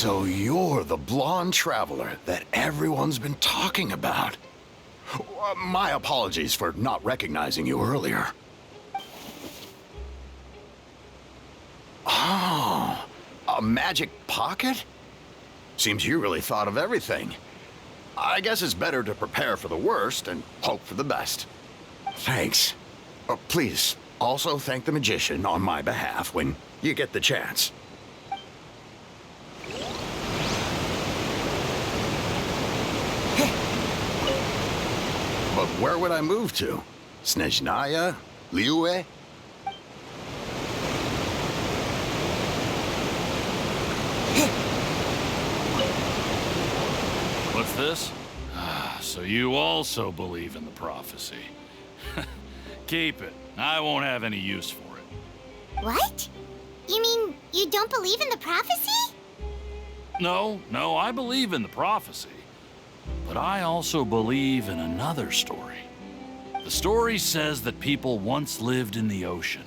So you're the blonde traveler that everyone's been talking about. My apologies for not recognizing you earlier. Oh, a magic pocket? Seems you really thought of everything. I guess it's better to prepare for the worst and hope for the best. Thanks. Please, also thank the magician on my behalf when you get the chance. But where would I move to? Snezhnaya? Liyue? What's this? So you also believe in the prophecy. Keep it. I won't have any use for it. What? You mean you don't believe in the prophecy? No, I believe in the prophecy. But I also believe in another story. The story says that people once lived in the ocean.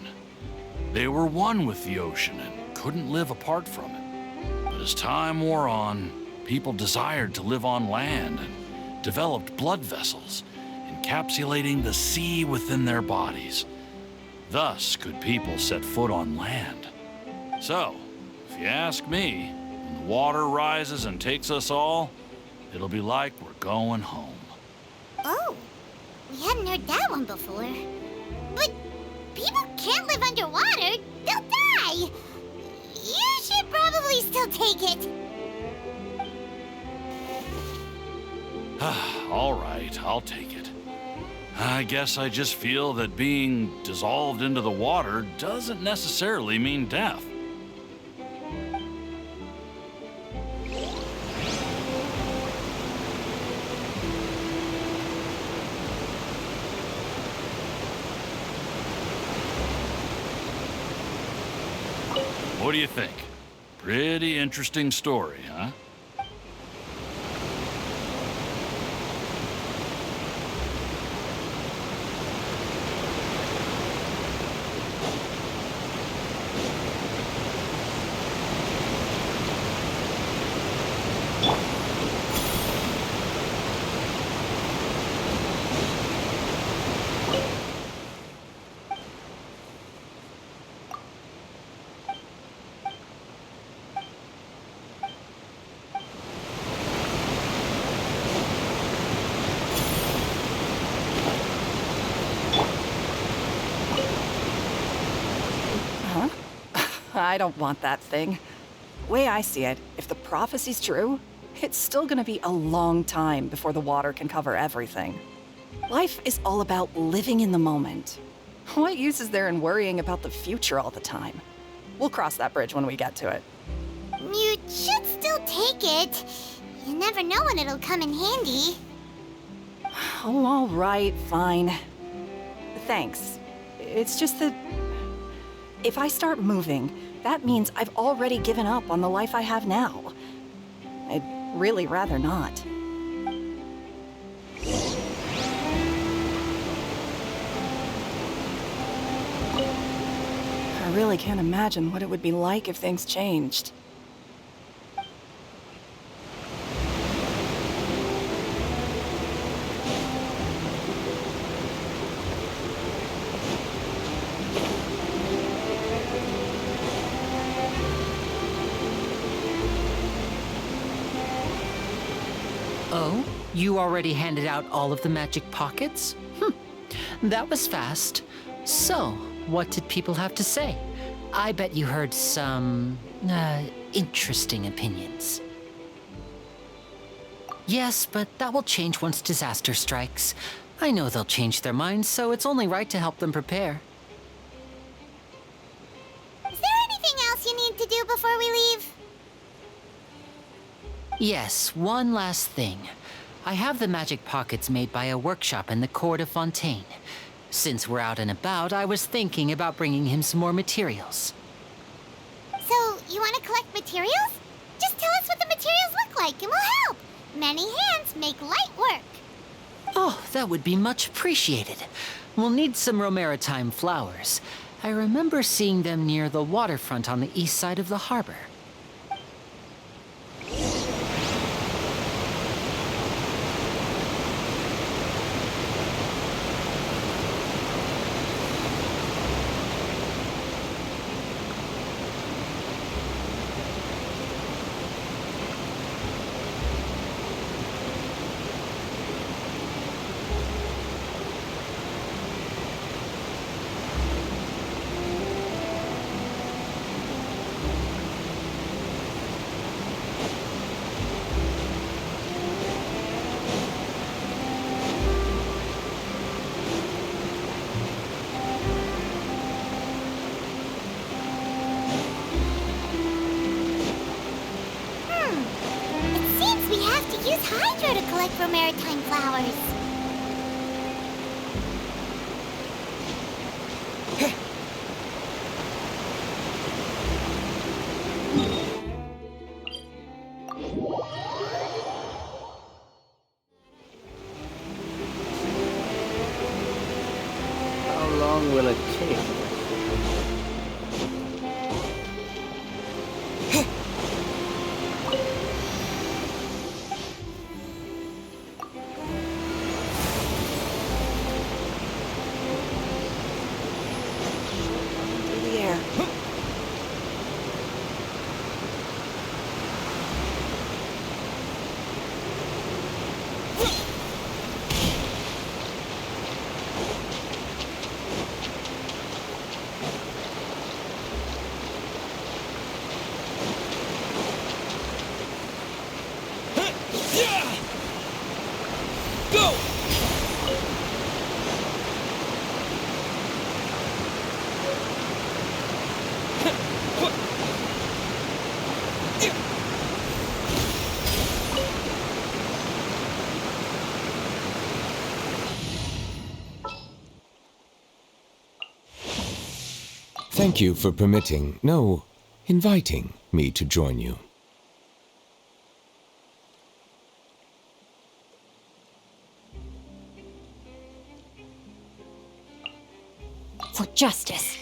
They were one with the ocean and couldn't live apart from it. But as time wore on, people desired to live on land and developed blood vessels, encapsulating the sea within their bodies. Thus could people set foot on land. So, if you ask me, when the water rises and takes us all, it'll be like we're going home. Oh, we hadn't heard that one before. But people can't live underwater. They'll die. You should probably still take it. All right, I'll take it. I guess I just feel that being dissolved into the water doesn't necessarily mean death. What do you think? Pretty interesting story, huh? I don't want that thing. Way I see it, if the prophecy's true, it's still gonna be a long time before the water can cover everything. Life is all about living in the moment. What use is there in worrying about the future all the time? We'll cross that bridge when we get to it. You should still take it. You never know when it'll come in handy. Oh, all right, fine. Thanks. It's just that if I start moving, that means I've already given up on the life I have now. I'd really rather not. I really can't imagine what it would be like if things changed. Oh, you already handed out all of the magic pockets? That was fast. So, what did people have to say? I bet you heard some, interesting opinions. Yes, but that will change once disaster strikes. I know they'll change their minds, so it's only right to help them prepare. Is there anything else you need to do before we leave? Yes, one last thing. I have the magic pockets made by a workshop in the court of Fontaine. Since we're out and about, I was thinking about bringing him some more materials. So, you want to collect materials? Just tell us what the materials look like and we'll help. Many hands make light work. Oh, that would be much appreciated. We'll need some Romaritime flowers. I remember seeing them near the waterfront on the east side of the harbor. use hydro to collect for maritime flowers. How long will it take? Through the air. Thank you for permitting, no, inviting me to join you. For justice.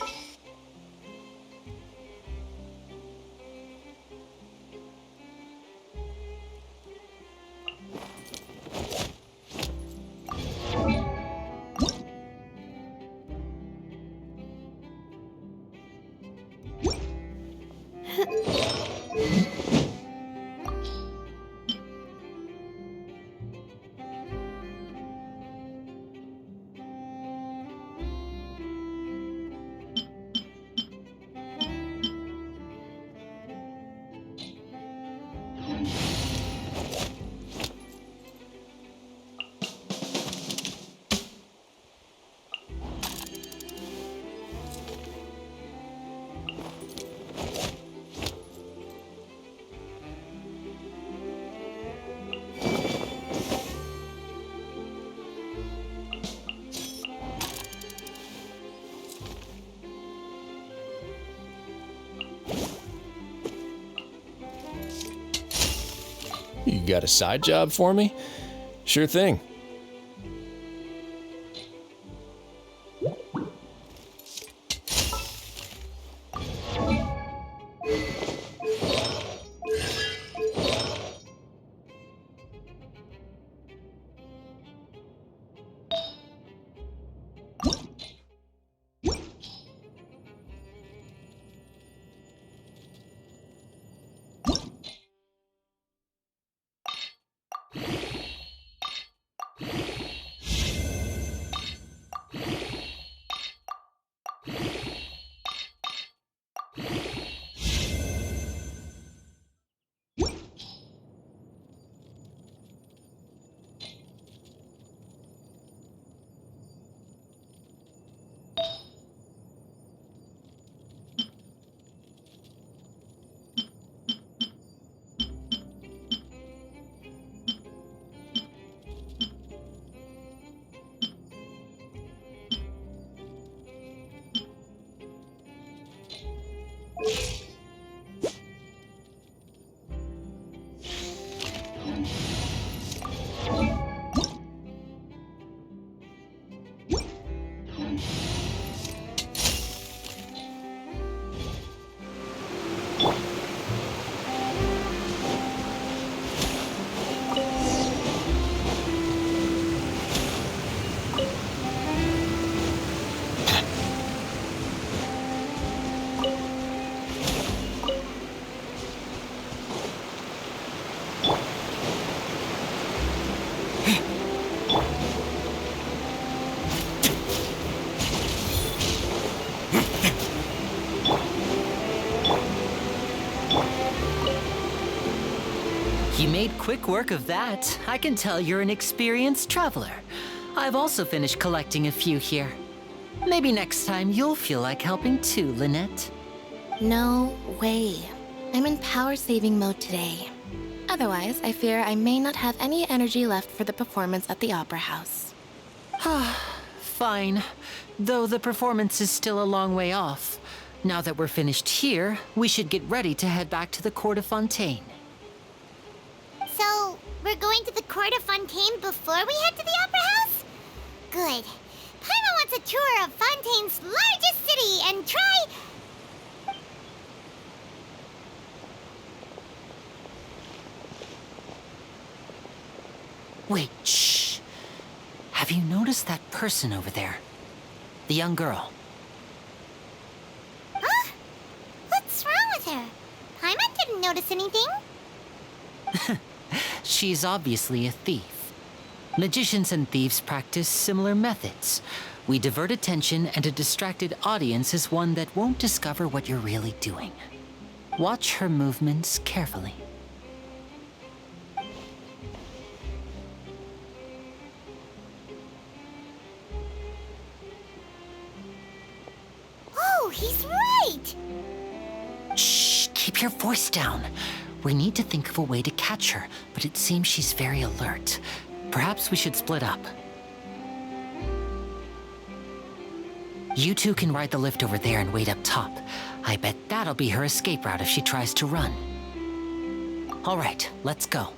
You got a side job for me? Sure thing. You made quick work of that. I can tell you're an experienced traveler. I've also finished collecting a few here. Maybe next time you'll feel like helping too, Lynette. No way. I'm in power saving mode today. Otherwise, I fear I may not have any energy left for the performance at the Opera House. Fine. Though the performance is still a long way off. Now that we're finished here, we should get ready to head back to the court of Fontaine. So, we're going to the court of Fontaine before we head to the Opera House? Good. Paimon wants a tour of Fontaine's largest city and try... Wait, shh. Have you noticed that person over there? The young girl. Huh? What's wrong with her? Paimon didn't notice anything. She's obviously a thief. Magicians and thieves practice similar methods. We divert attention, and a distracted audience is one that won't discover what you're really doing. Watch her movements carefully. Oh, he's right! Shh, keep your voice down. We need to think of a way to catch her, but it seems she's very alert. Perhaps we should split up. You two can ride the lift over there and wait up top. I bet that'll be her escape route if she tries to run. All right, let's go.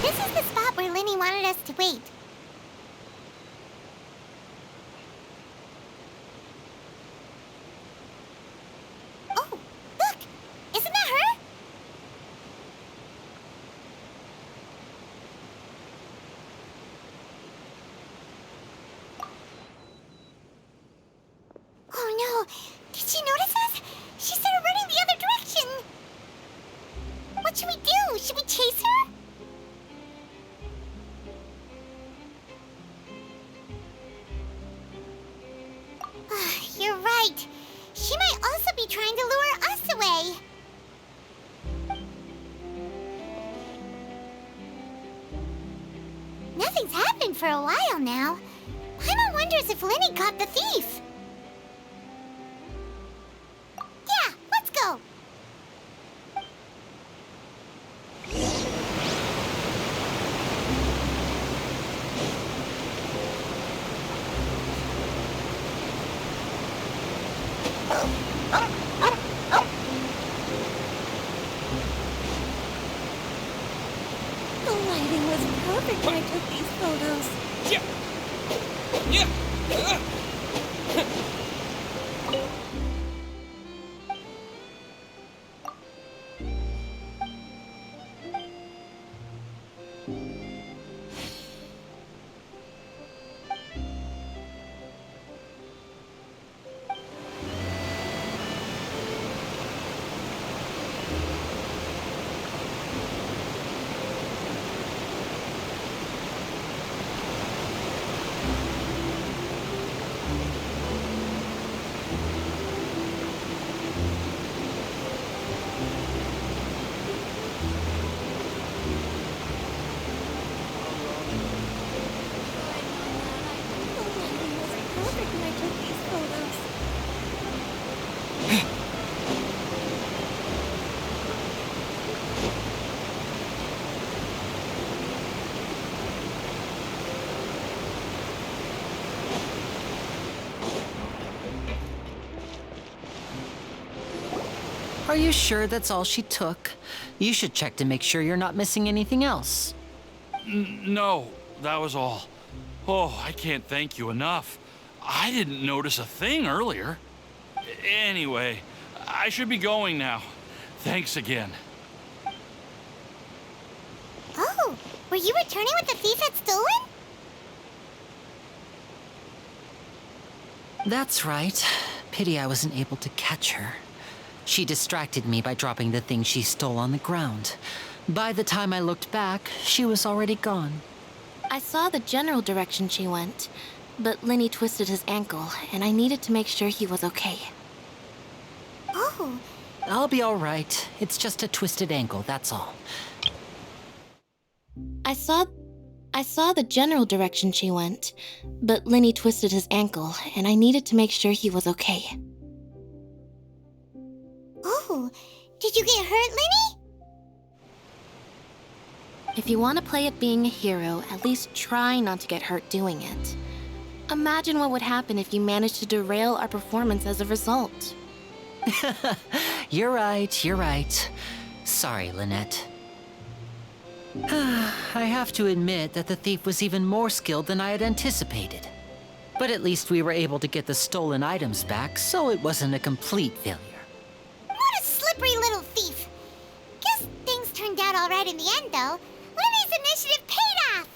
This is the spot where Linny wanted us to wait. Oh, look! Isn't that her? Oh no! Did she notice us? She started running the other direction! What should we do? Should we chase her? You're right. She might also be trying to lure us away. Nothing's happened for a while now. Paimon wonders if Linny caught the thief. Yeah, let's go. The lighting was perfect when I took these photos. Are you sure that's all she took? You should check to make sure you're not missing anything else. No, that was all. Oh, I can't thank you enough. I didn't notice a thing earlier. Anyway, I should be going now. Thanks again. Oh, were you returning what the thief had stolen? That's right. Pity I wasn't able to catch her. She distracted me by dropping the thing she stole on the ground. By the time I looked back, she was already gone. I saw the general direction she went, but Lenny twisted his ankle, and I needed to make sure he was okay. Oh, I'll be all right. It's just a twisted ankle, that's all. I saw the general direction she went, but Lenny twisted his ankle, and I needed to make sure he was okay. oh, did you get hurt, Lenny? If you want to play at being a hero, at least try not to get hurt doing it. Imagine what would happen if you managed to derail our performance as a result. You're right. Sorry, Lynette. I have to admit that the thief was even more skilled than I had anticipated. But at least we were able to get the stolen items back, so it wasn't a complete failure. What a slippery little thief. Guess things turned out all right in the end, though. Lenny's initiative paid off.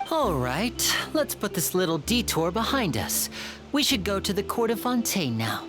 All right, let's put this little detour behind us. We should go to the court of Fontaine now.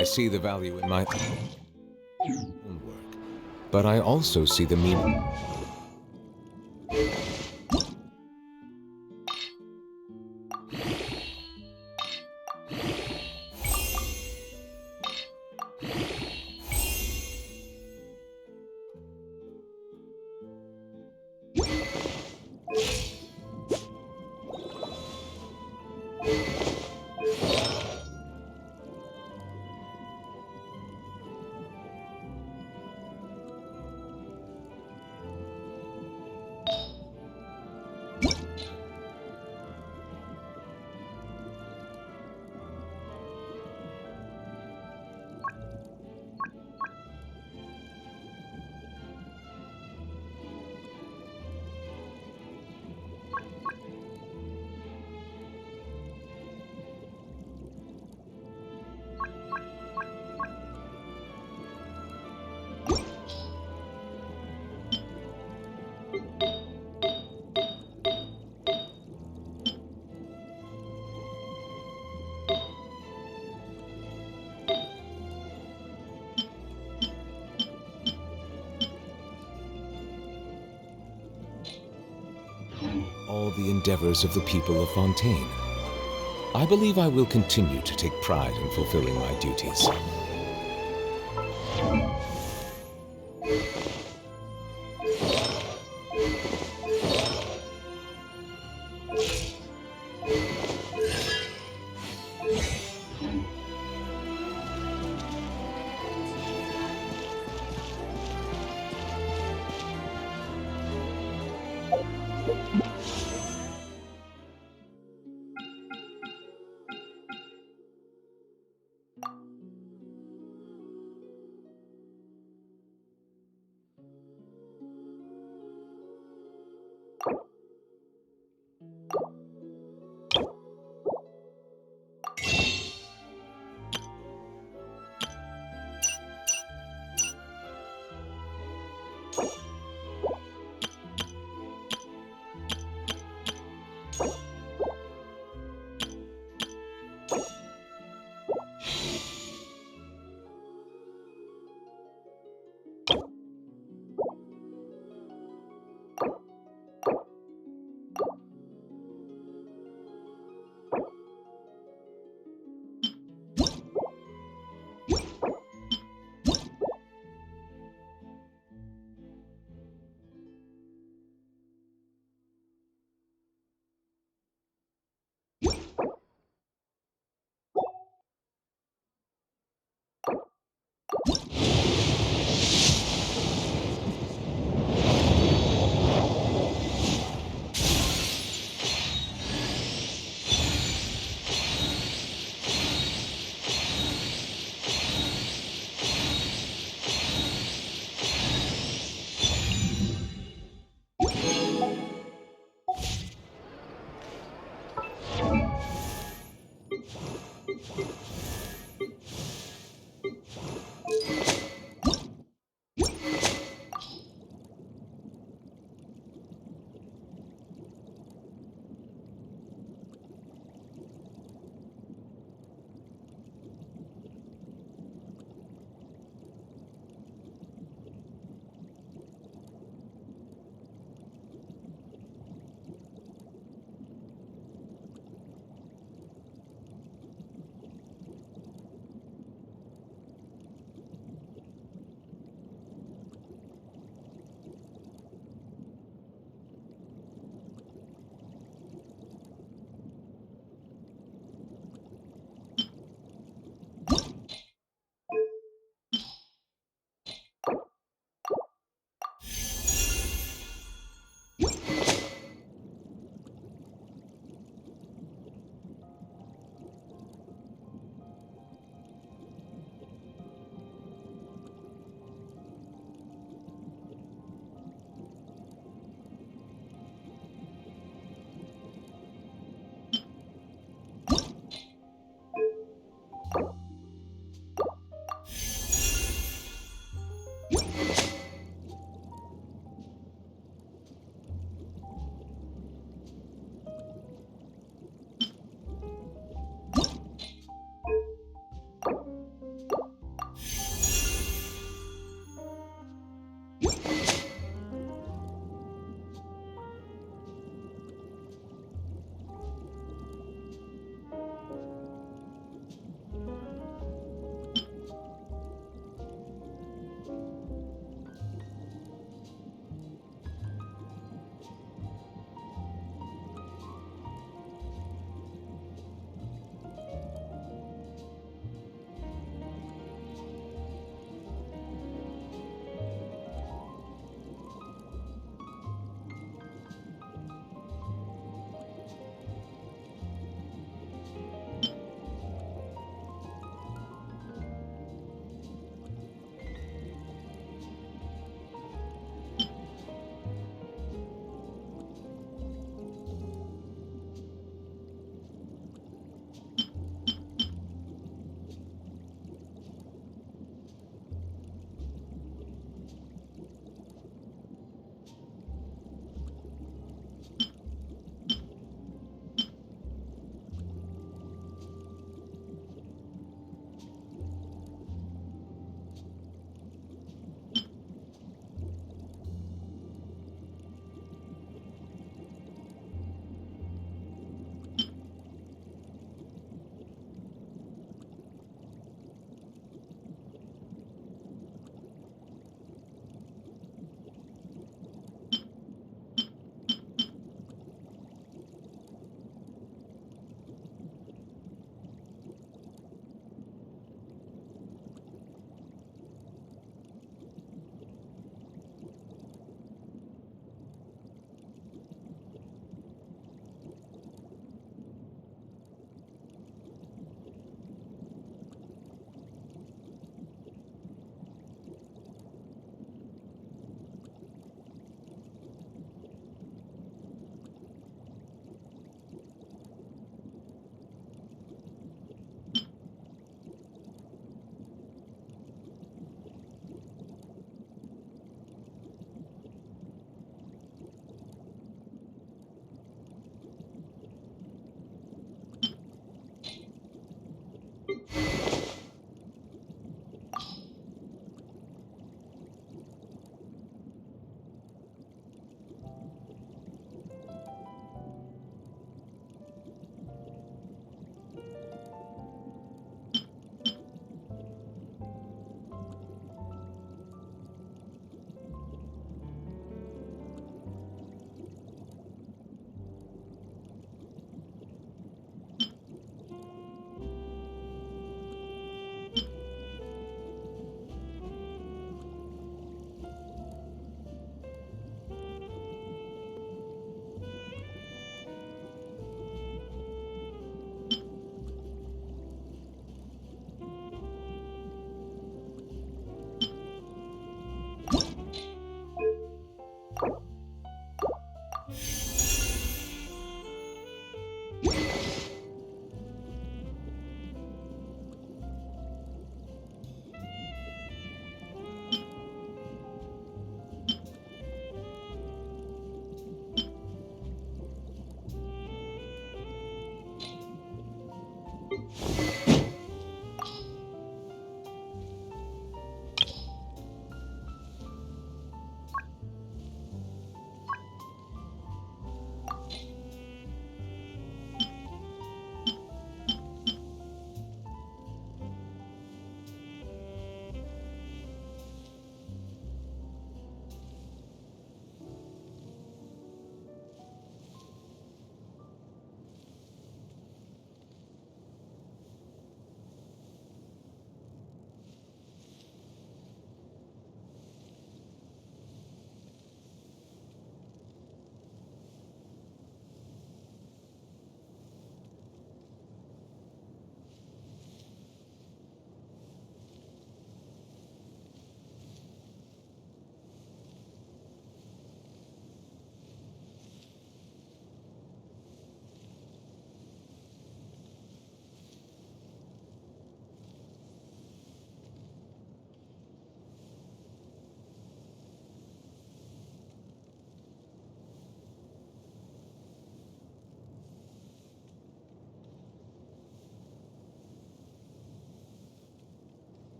I see the value in my own work, but I also see the meaning. All the endeavors of the people of Fontaine. I believe I will continue to take pride in fulfilling my duties.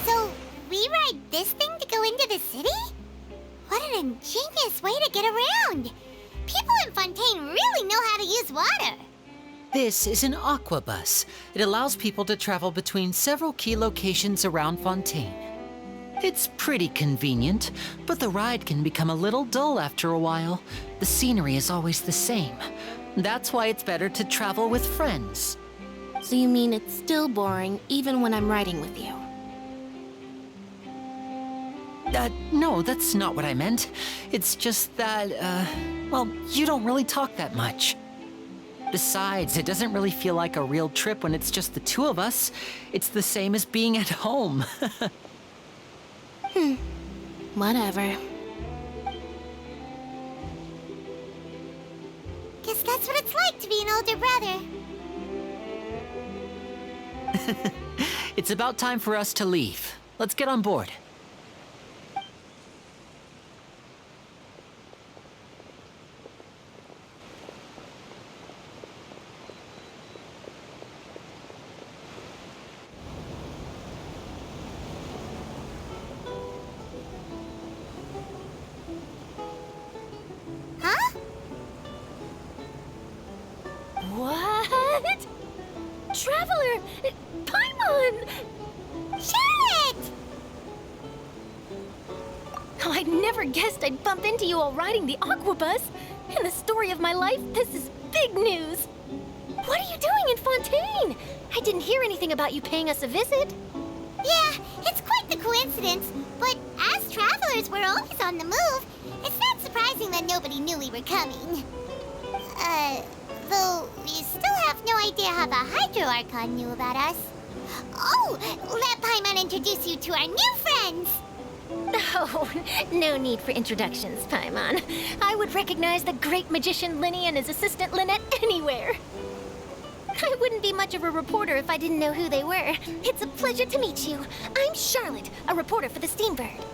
So, we ride this thing to go into the city? What an ingenious way to get around! People in Fontaine really know how to use water. This is an aqua bus. It allows people to travel between several key locations around Fontaine. It's pretty convenient, but the ride can become a little dull after a while. The scenery is always the same. That's why it's better to travel with friends. So you mean it's still boring even when I'm riding with you? No, that's not what I meant. It's just that, well, you don't really talk that much. Besides, it doesn't really feel like a real trip when it's just the two of us. It's the same as being at home. Whatever. Guess that's what it's like to be an older brother. It's about time for us to leave. Let's get on board. Huh? What? Traveler! Paimon! Charlotte! Oh, I never guessed I'd bump into you while riding the aqua bus. In the story of my life, this is big news. What are you doing in Fontaine? I didn't hear anything about you paying us a visit. Yeah, it's quite the coincidence, but as travelers, we're always on the move. It's not surprising that nobody knew we were coming. Though we still have no idea how the Hydro Archon knew about us. Oh, let Paimon introduce you to our new friends! Oh, no need for introductions, Paimon. I would recognize the great magician Linny and his assistant Lynette anywhere. I wouldn't be much of a reporter if I didn't know who they were. It's a pleasure to meet you. I'm Charlotte, a reporter for the Steambird.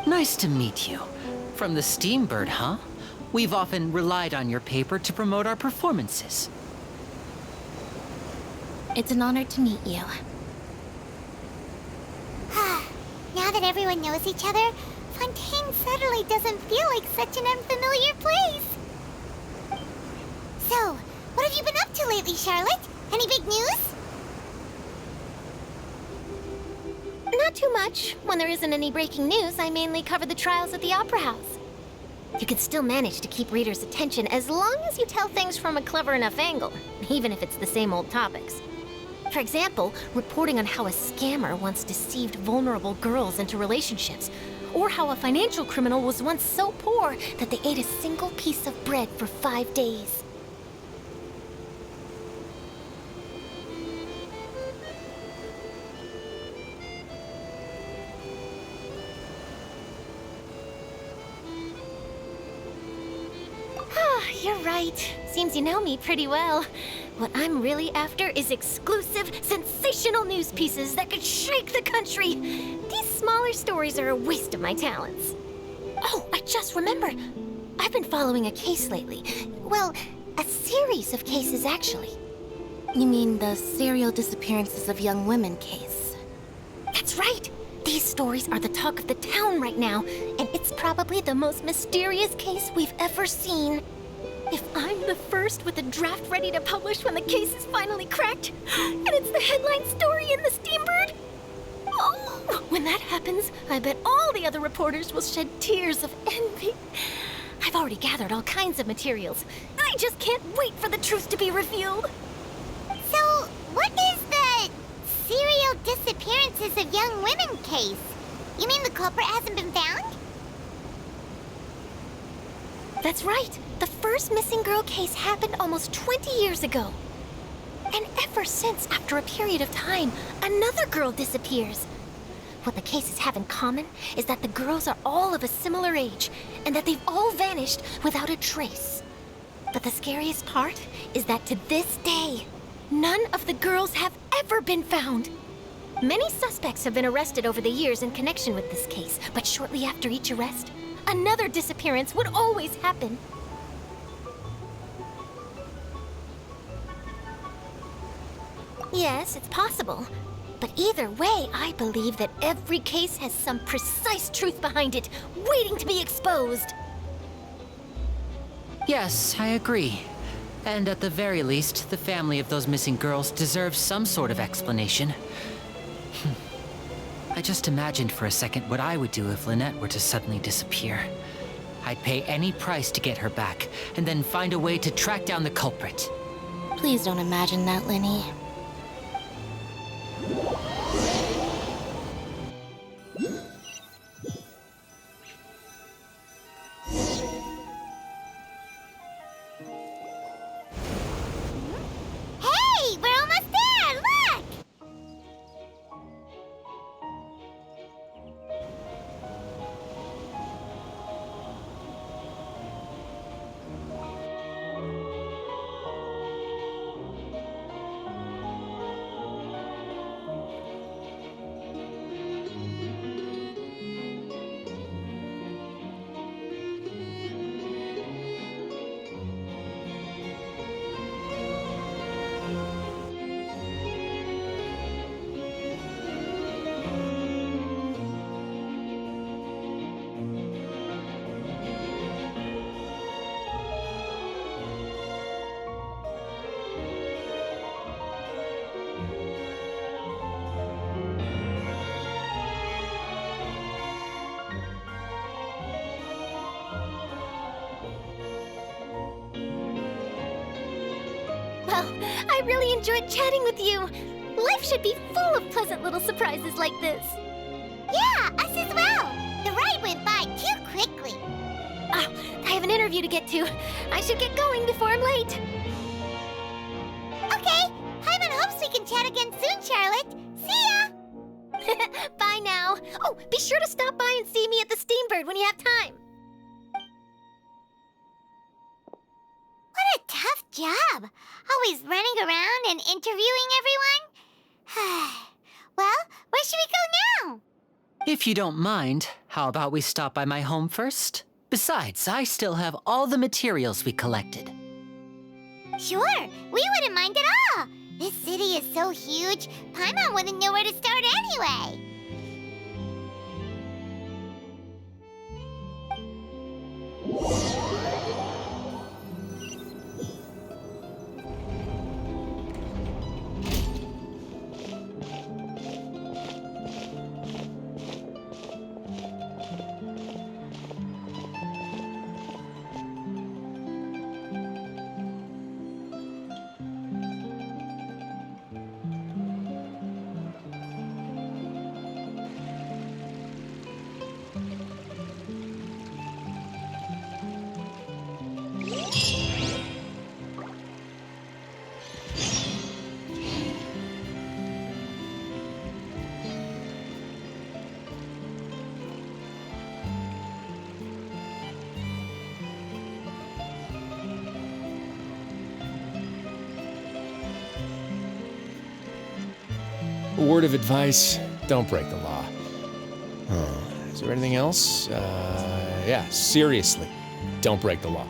Nice to meet you. From the Steambird, huh? We've often relied on your paper to promote our performances. It's an honor to meet you. Now that everyone knows each other, Fontaine suddenly doesn't feel like such an unfamiliar place. So, what have you been up to lately, Charlotte? Any big news? Not too much. When there isn't any breaking news, I mainly cover the trials at the Opera House. You can still manage to keep readers' attention as long as you tell things from a clever enough angle, even if it's the same old topics. For example, reporting on how a scammer once deceived vulnerable girls into relationships, or how a financial criminal was once so poor that they ate a single piece of bread for 5 days. seems you know me pretty well. What I'm really after is exclusive, sensational news pieces that could shake the country. These smaller stories are a waste of my talents. Oh, I just remembered. I've been following a case lately. Well, a series of cases, actually. You mean the serial disappearances of young women case? That's right. These stories are the talk of the town right now, and it's probably the most mysterious case we've ever seen. If I'm the first with a draft ready to publish when the case is finally cracked, and it's the headline story in the Steambird, oh, when that happens, I bet all the other reporters will shed tears of envy. I've already gathered all kinds of materials. I just can't wait for the truth to be revealed. So, what is the serial disappearances of young women case? You mean the culprit hasn't been found? That's right. The first missing girl case happened almost 20 years ago. And ever since, after a period of time, another girl disappears. What the cases have in common is that the girls are all of a similar age, and that they've all vanished without a trace. But the scariest part is that to this day, none of the girls have ever been found. Many suspects have been arrested over the years in connection with this case, but shortly after each arrest, another disappearance would always happen. Yes, it's possible. But either way, I believe that every case has some precise truth behind it, waiting to be exposed. Yes, I agree. And at the very least, the family of those missing girls deserves some sort of explanation. I just imagined for a second what I would do if Lynette were to suddenly disappear. I'd pay any price to get her back, and then find a way to track down the culprit. Please don't imagine that, Linny. Hey, we're almost there! Look! Well, I really enjoyed chatting with you. Life should be full of pleasant little surprises like this. Yeah, us as well. The ride went by too quickly. Ah, I have an interview to get to. I should get going before I'm late. Okay, Hyman hopes we can chat again soon, Charlotte. See ya! Bye now. Oh, be sure to stop by and see me at the Steambird when you have time. What a tough job. Always running around and interviewing everyone. Well, where should we go now? If you don't mind, how about we stop by my home first? Besides, I still have all the materials we collected. Sure, we wouldn't mind at all. This city is so huge, Paimon wouldn't know where to start anyway. A word of advice, don't break the law. Is there anything else? Yeah, seriously, don't break the law.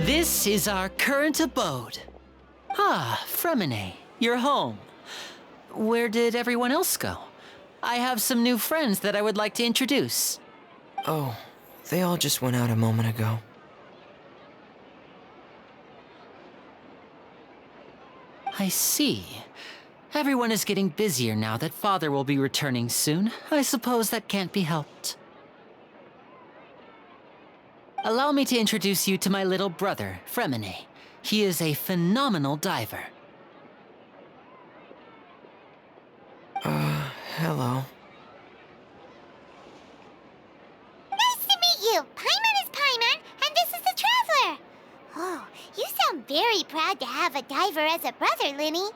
This is our current abode. Ah, Fremine, you're home. Where did everyone else go? I have some new friends that I would like to introduce. Oh, they all just went out a moment ago. I see. Everyone is getting busier now that Father will be returning soon. I suppose that can't be helped. Allow me to introduce you to my little brother, Fremine. He is a phenomenal diver. Hello. Nice to meet you. Paimon is Paimon, and this is the Traveler. Oh, you sound very proud to have a diver as a brother, Linny.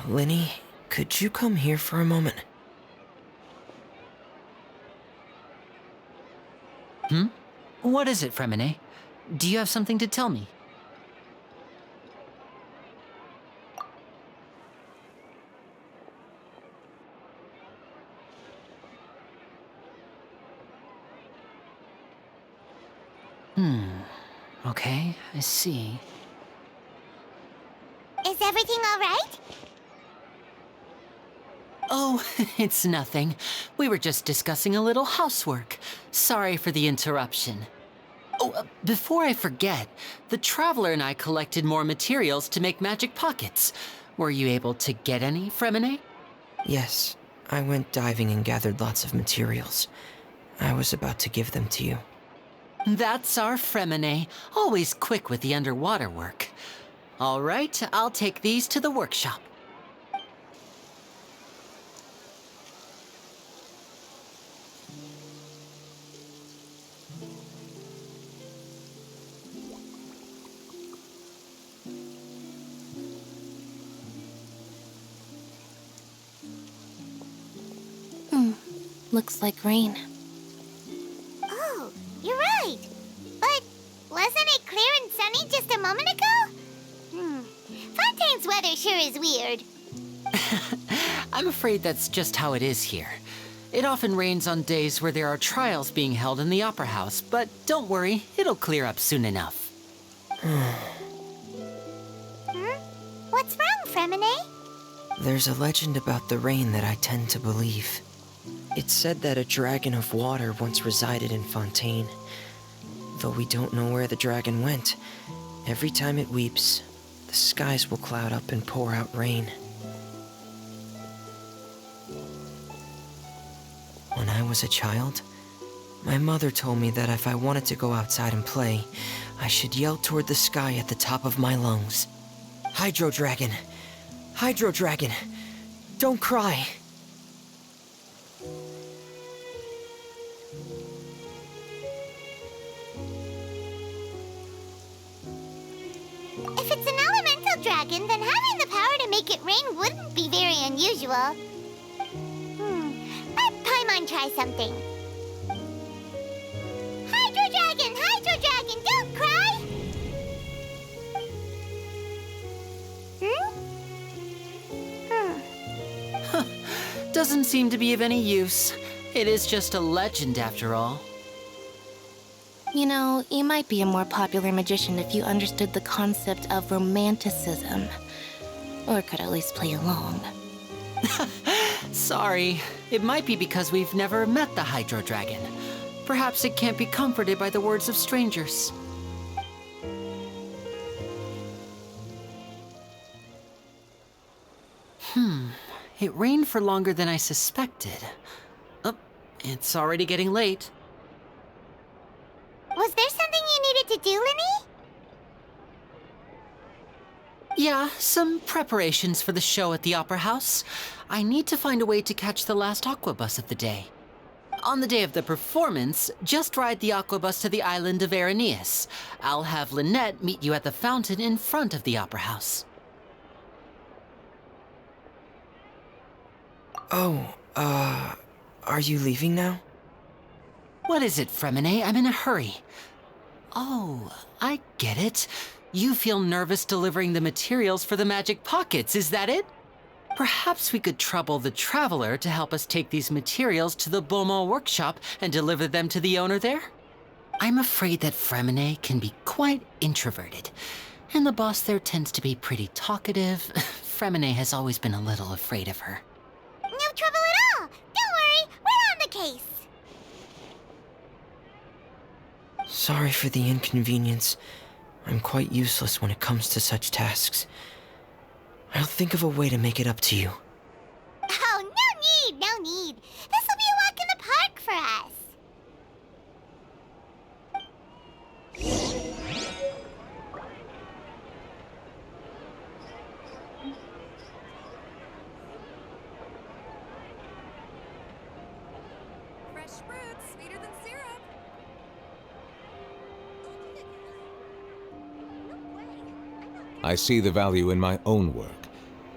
Linny, could you come here for a moment? What is it, Fremine? Do you have something to tell me? Okay, I see. Is everything all right? Oh, it's nothing. We were just discussing a little housework. Sorry for the interruption. Oh, before I forget, the Traveler and I collected more materials to make magic pockets. Were you able to get any, Fremine? Yes, I went diving and gathered lots of materials. I was about to give them to you. That's our Fremine, always quick with the underwater work. All right, I'll take these to the workshop. Looks like rain. Oh, you're right. But wasn't it clear and sunny just a moment ago? Fontaine's weather sure is weird. I'm afraid that's just how it is here. It often rains on days where there are trials being held in the Opera House, but don't worry, it'll clear up soon enough. What's wrong, Fremine? There's a legend about the rain that I tend to believe. It's said that a dragon of water once resided in Fontaine. Though we don't know where the dragon went, every time it weeps, the skies will cloud up and pour out rain. When I was a child, my mother told me that if I wanted to go outside and play, I should yell toward the sky at the top of my lungs. Hydro Dragon! Hydro Dragon! Don't cry! If it's an elemental dragon, then having the power to make it rain wouldn't be very unusual. Let Paimon try something. Hydro Dragon, don't cry! doesn't seem to be of any use. It is just a legend after all. You know, you might be a more popular magician if you understood the concept of romanticism. Or could at least play along. Sorry, it might be because we've never met the Hydro Dragon. Perhaps it can't be comforted by the words of strangers. It rained for longer than I suspected. Oh, it's already getting late. Was there something you needed to do, Linny? Yeah, some preparations for the show at the Opera House. I need to find a way to catch the last aqua bus of the day. On the day of the performance, just ride the aqua bus to the island of Araneus. I'll have Lynette meet you at the fountain in front of the Opera House. Oh, are you leaving now? What is it, Fremine? I'm in a hurry. Oh, I get it. You feel nervous delivering the materials for the magic pockets, is that it? Perhaps we could trouble the Traveler to help us take these materials to the Beaumont workshop and deliver them to the owner there? I'm afraid that Fremine can be quite introverted, and the boss there tends to be pretty talkative. Fremine has always been a little afraid of her. No trouble at all. Don't worry, we're on the case. Sorry for the inconvenience. I'm quite useless when it comes to such tasks. I'll think of a way to make it up to you. Oh, no need. This will be a walk in the park for us. Fresh fruits, sweeter than syrup. I see the value in my own work,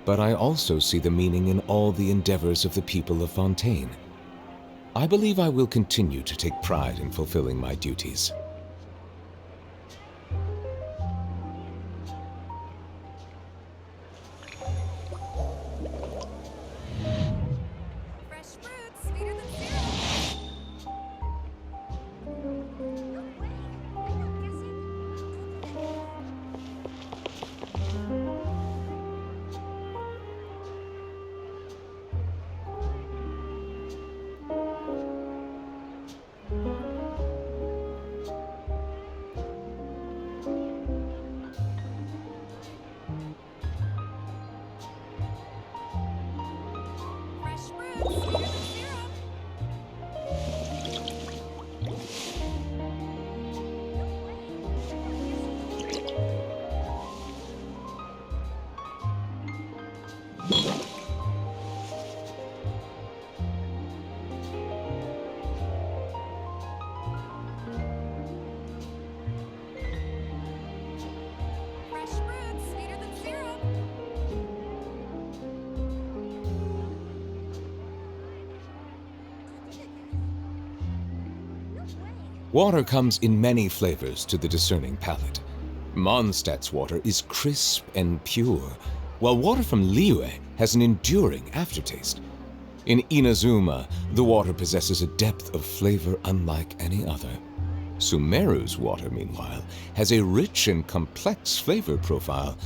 but I also see the meaning in all the endeavors of the people of Fontaine. I believe I will continue to take pride in fulfilling my duties. Fresh fruits, sweeter than syrup. No way. I'm not guessing. Fresh fruits, sweeter than syrup. Fresh fruits, sweeter than syrup. Water comes in many flavors to the discerning palate. Mondstadt's water is crisp and pure, while water from Liyue has an enduring aftertaste. In Inazuma, the water possesses a depth of flavor unlike any other. Sumeru's water, meanwhile, has a rich and complex flavor profile,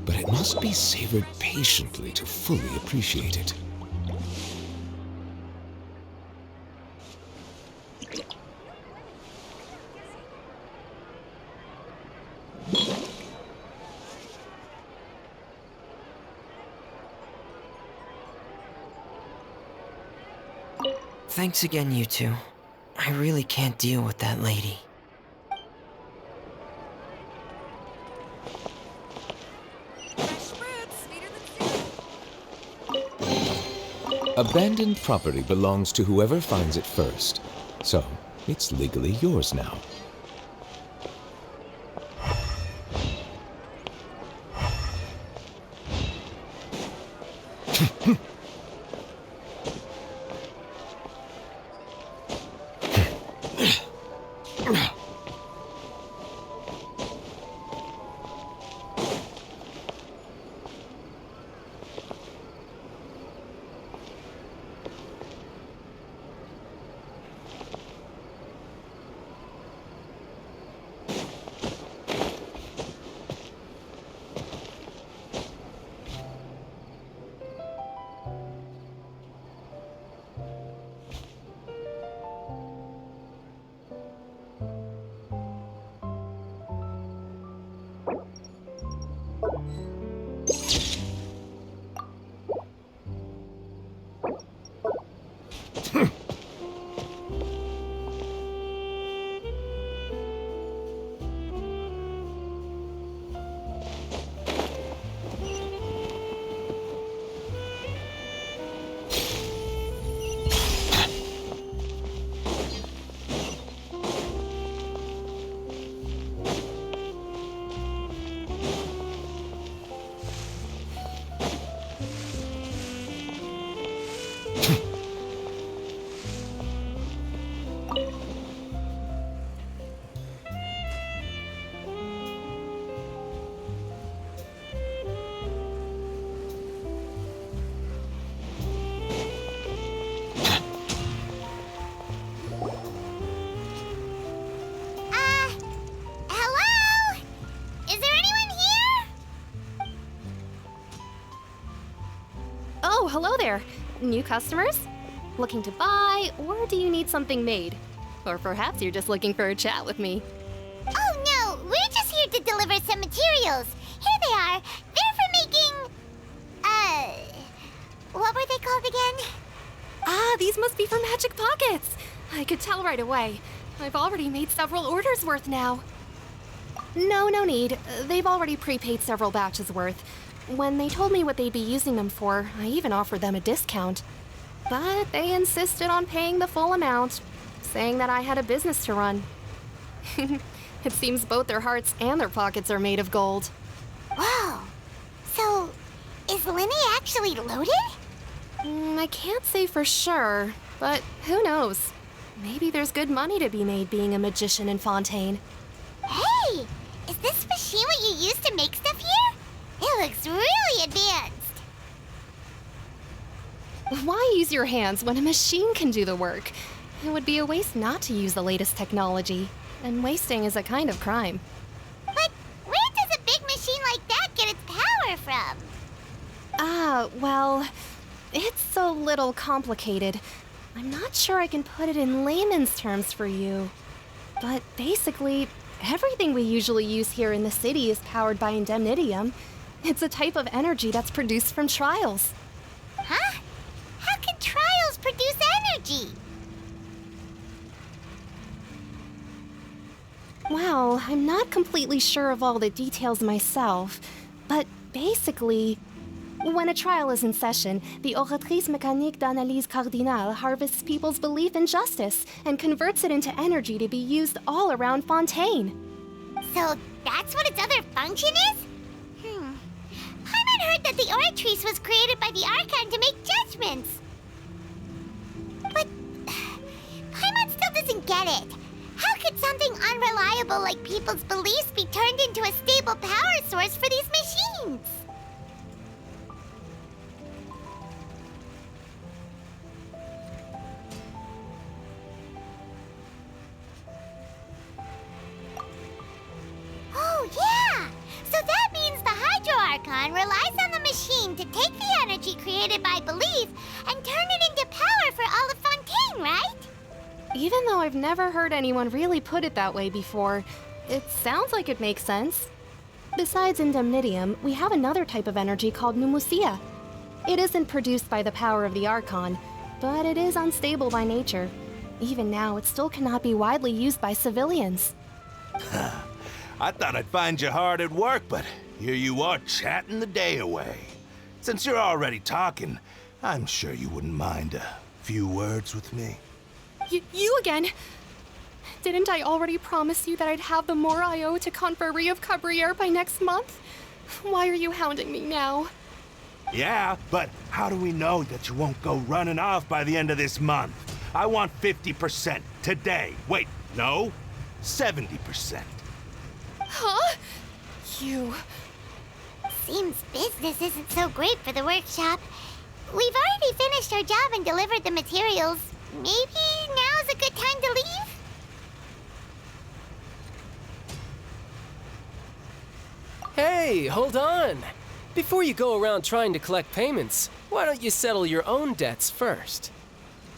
but it must be savored patiently to fully appreciate it. Thanks again, you two. I really can't deal with that lady. Fresh fruits, sweeter than syrup. Abandoned property belongs to whoever finds it first, so it's legally yours now. Oh, hello there. New customers? Looking to buy, or do you need something made? Or perhaps you're just looking for a chat with me. Oh no, we're just here to deliver some materials. Here they are. They're for making... what were they called again? Ah, these must be for magic pockets. I could tell right away. I've already made several orders worth now. No need. They've already prepaid several batches worth. When they told me what they'd be using them for, I even offered them a discount. But they insisted on paying the full amount, saying that I had a business to run. It seems both their hearts and their pockets are made of gold. Wow. So, is Linny actually loaded? I can't say for sure, but who knows? Maybe there's good money to be made being a magician in Fontaine. Hey! Is this machine what you use to make stuff here? It looks really advanced. Why use your hands when a machine can do the work? It would be a waste not to use the latest technology, and wasting is a kind of crime. But where does a big machine like that get its power from? Well, it's a little complicated. I'm not sure I can put it in layman's terms for you. But basically, everything we usually use here in the city is powered by indemnitium. It's a type of energy that's produced from trials. Huh? How can trials produce energy? Well, I'm not completely sure of all the details myself, but basically, when a trial is in session, the Oratrice Mécanique d'Analyse Cardinale harvests people's belief in justice and converts it into energy to be used all around Fontaine. So that's what its other function is? Paimon heard that the Oratrice was created by the Archon to make judgments. But Paimon still doesn't get it. How could something unreliable like people's beliefs be turned into a stable power source for these machines? Oh, yeah! So that means the Hydro Archon relies on the machine to take the energy created by belief and turn it into power for all of Fontaine, right? Even though I've never heard anyone really put it that way before, it sounds like it makes sense. Besides indemnitium, we have another type of energy called pneumosia. It isn't produced by the power of the Archon, but it is unstable by nature. Even now, it still cannot be widely used by civilians. I thought I'd find you hard at work, but here you are chatting the day away. Since you're already talking, I'm sure you wouldn't mind a few words with me. You again? Didn't I already promise you that I'd have the more I owe to Confrérie of Cabriere by next month? Why are you hounding me now? Yeah, but how do we know that you won't go running off by the end of this month? I want 50% today. Wait, no, 70%. Huh? You... Seems business isn't so great for the workshop. We've already finished our job and delivered the materials. Maybe now's a good time to leave? Hey, hold on! Before you go around trying to collect payments, why don't you settle your own debts first?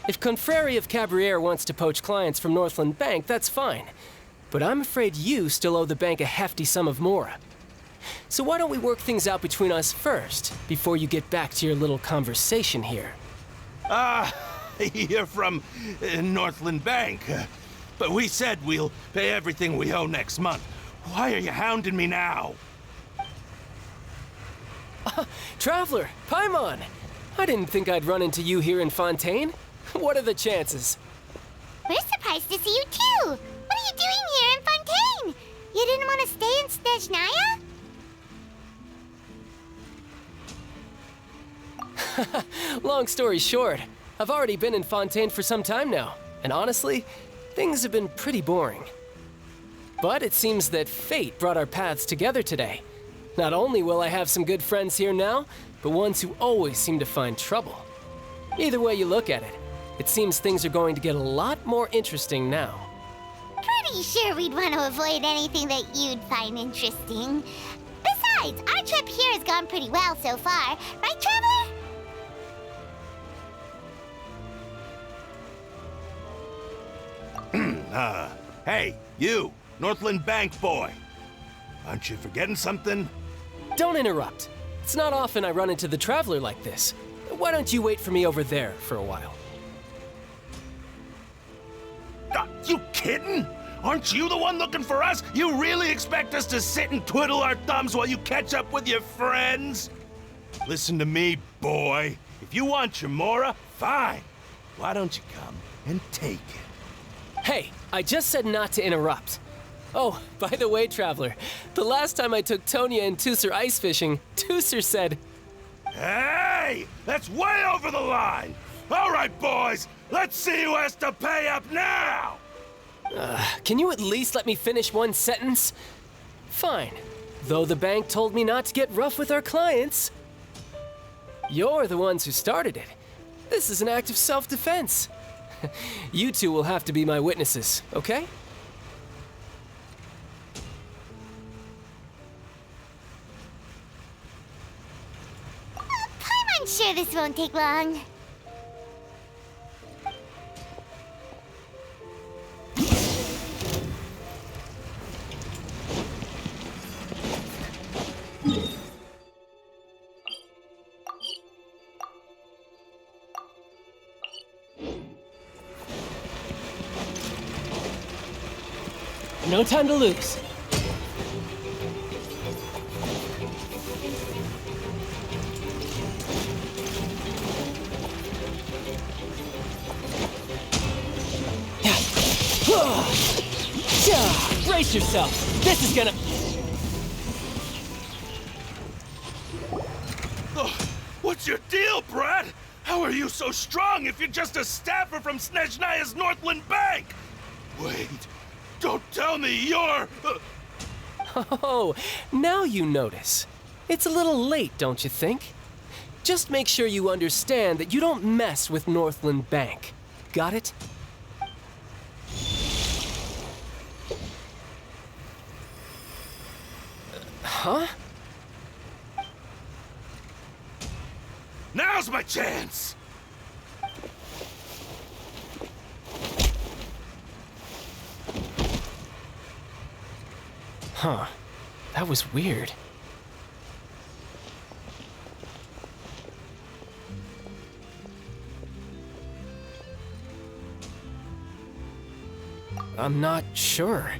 If Confrérie of Cabriere wants to poach clients from Northland Bank, that's fine. But I'm afraid you still owe the bank a hefty sum of mora. So why don't we work things out between us first, before you get back to your little conversation here? You're from Northland Bank. But we said we'll pay everything we owe next month. Why are you hounding me now? Traveler, Paimon! I didn't think I'd run into you here in Fontaine. What are the chances? We're surprised to see you too! What are you doing here in Fontaine? You didn't want to stay in Snezhnaya? Long story short, I've already been in Fontaine for some time now, and honestly, things have been pretty boring. But it seems that fate brought our paths together today. Not only will I have some good friends here now, but ones who always seem to find trouble. Either way you look at it, it seems things are going to get a lot more interesting now. Pretty sure we'd want to avoid anything that you'd find interesting. Besides, our trip here has gone pretty well so far, right, Traveler? Hey, you, Northland Bank boy. Aren't you forgetting something? Don't interrupt. It's not often I run into the Traveler like this. Why don't you wait for me over there for a while? You kidding? Aren't you the one looking for us? You really expect us to sit and twiddle our thumbs while you catch up with your friends? Listen to me, boy. If you want your Mora, fine. Why don't you come and take it? Hey, I just said not to interrupt. Oh, by the way, Traveler, the last time I took Tonya and Tooser ice fishing, Tooser said, Hey! That's way over the line! All right, boys, let's see who has to pay up now! Can you at least let me finish one sentence? Fine. Though the bank told me not to get rough with our clients. You're the ones who started it. This is an act of self-defense. You two will have to be my witnesses, okay? I'm sure this won't take long. No time to lose. Brace yourself. This is gonna... What's your deal, Brad? How are you so strong if you're just a staffer from Snezhnaya's Northland Bank? Wait, don't tell me you're... Oh, now you notice. It's a little late, don't you think? Just make sure you understand that you don't mess with Northland Bank. Got it? Huh? Now's my chance! Huh. That was weird. I'm not sure.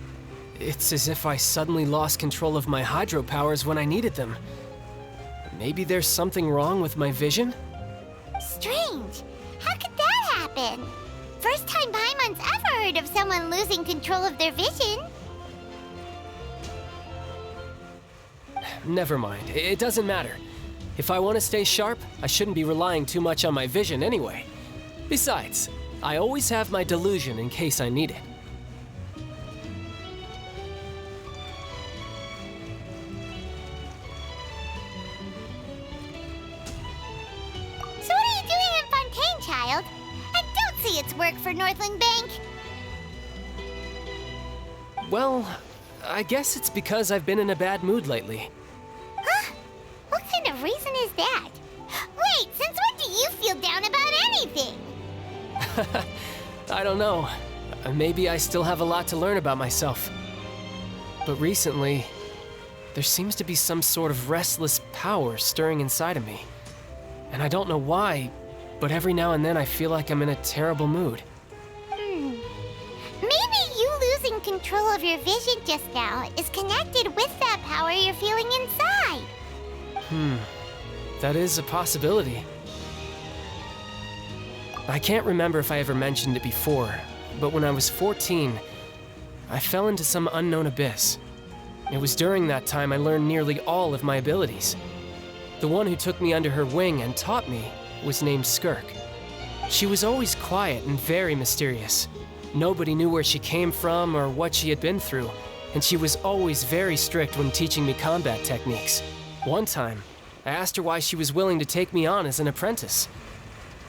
It's as if I suddenly lost control of my hydro powers when I needed them. Maybe there's something wrong with my vision? Strange. How could that happen? First time Paimon's ever heard of someone losing control of their vision. Never mind. It doesn't matter. If I want to stay sharp, I shouldn't be relying too much on my vision anyway. Besides, I always have my delusion in case I need it. So what are you doing in Fontaine, child? I don't see its work for Northland Bank. Well, I guess it's because I've been in a bad mood lately. Huh? What kind of reason is that? Wait, since when do you feel down about anything? I don't know. Maybe I still have a lot to learn about myself. But recently, there seems to be some sort of restless power stirring inside of me. And I don't know why, but every now and then I feel like I'm in a terrible mood. Maybe you losing control of your vision just now is connected with that power you're feeling inside. That is a possibility. I can't remember if I ever mentioned it before, but when I was 14, I fell into some unknown abyss. It was during that time I learned nearly all of my abilities. The one who took me under her wing and taught me was named Skirk. She was always quiet and very mysterious. Nobody knew where she came from or what she had been through, and she was always very strict when teaching me combat techniques. One time, I asked her why she was willing to take me on as an apprentice.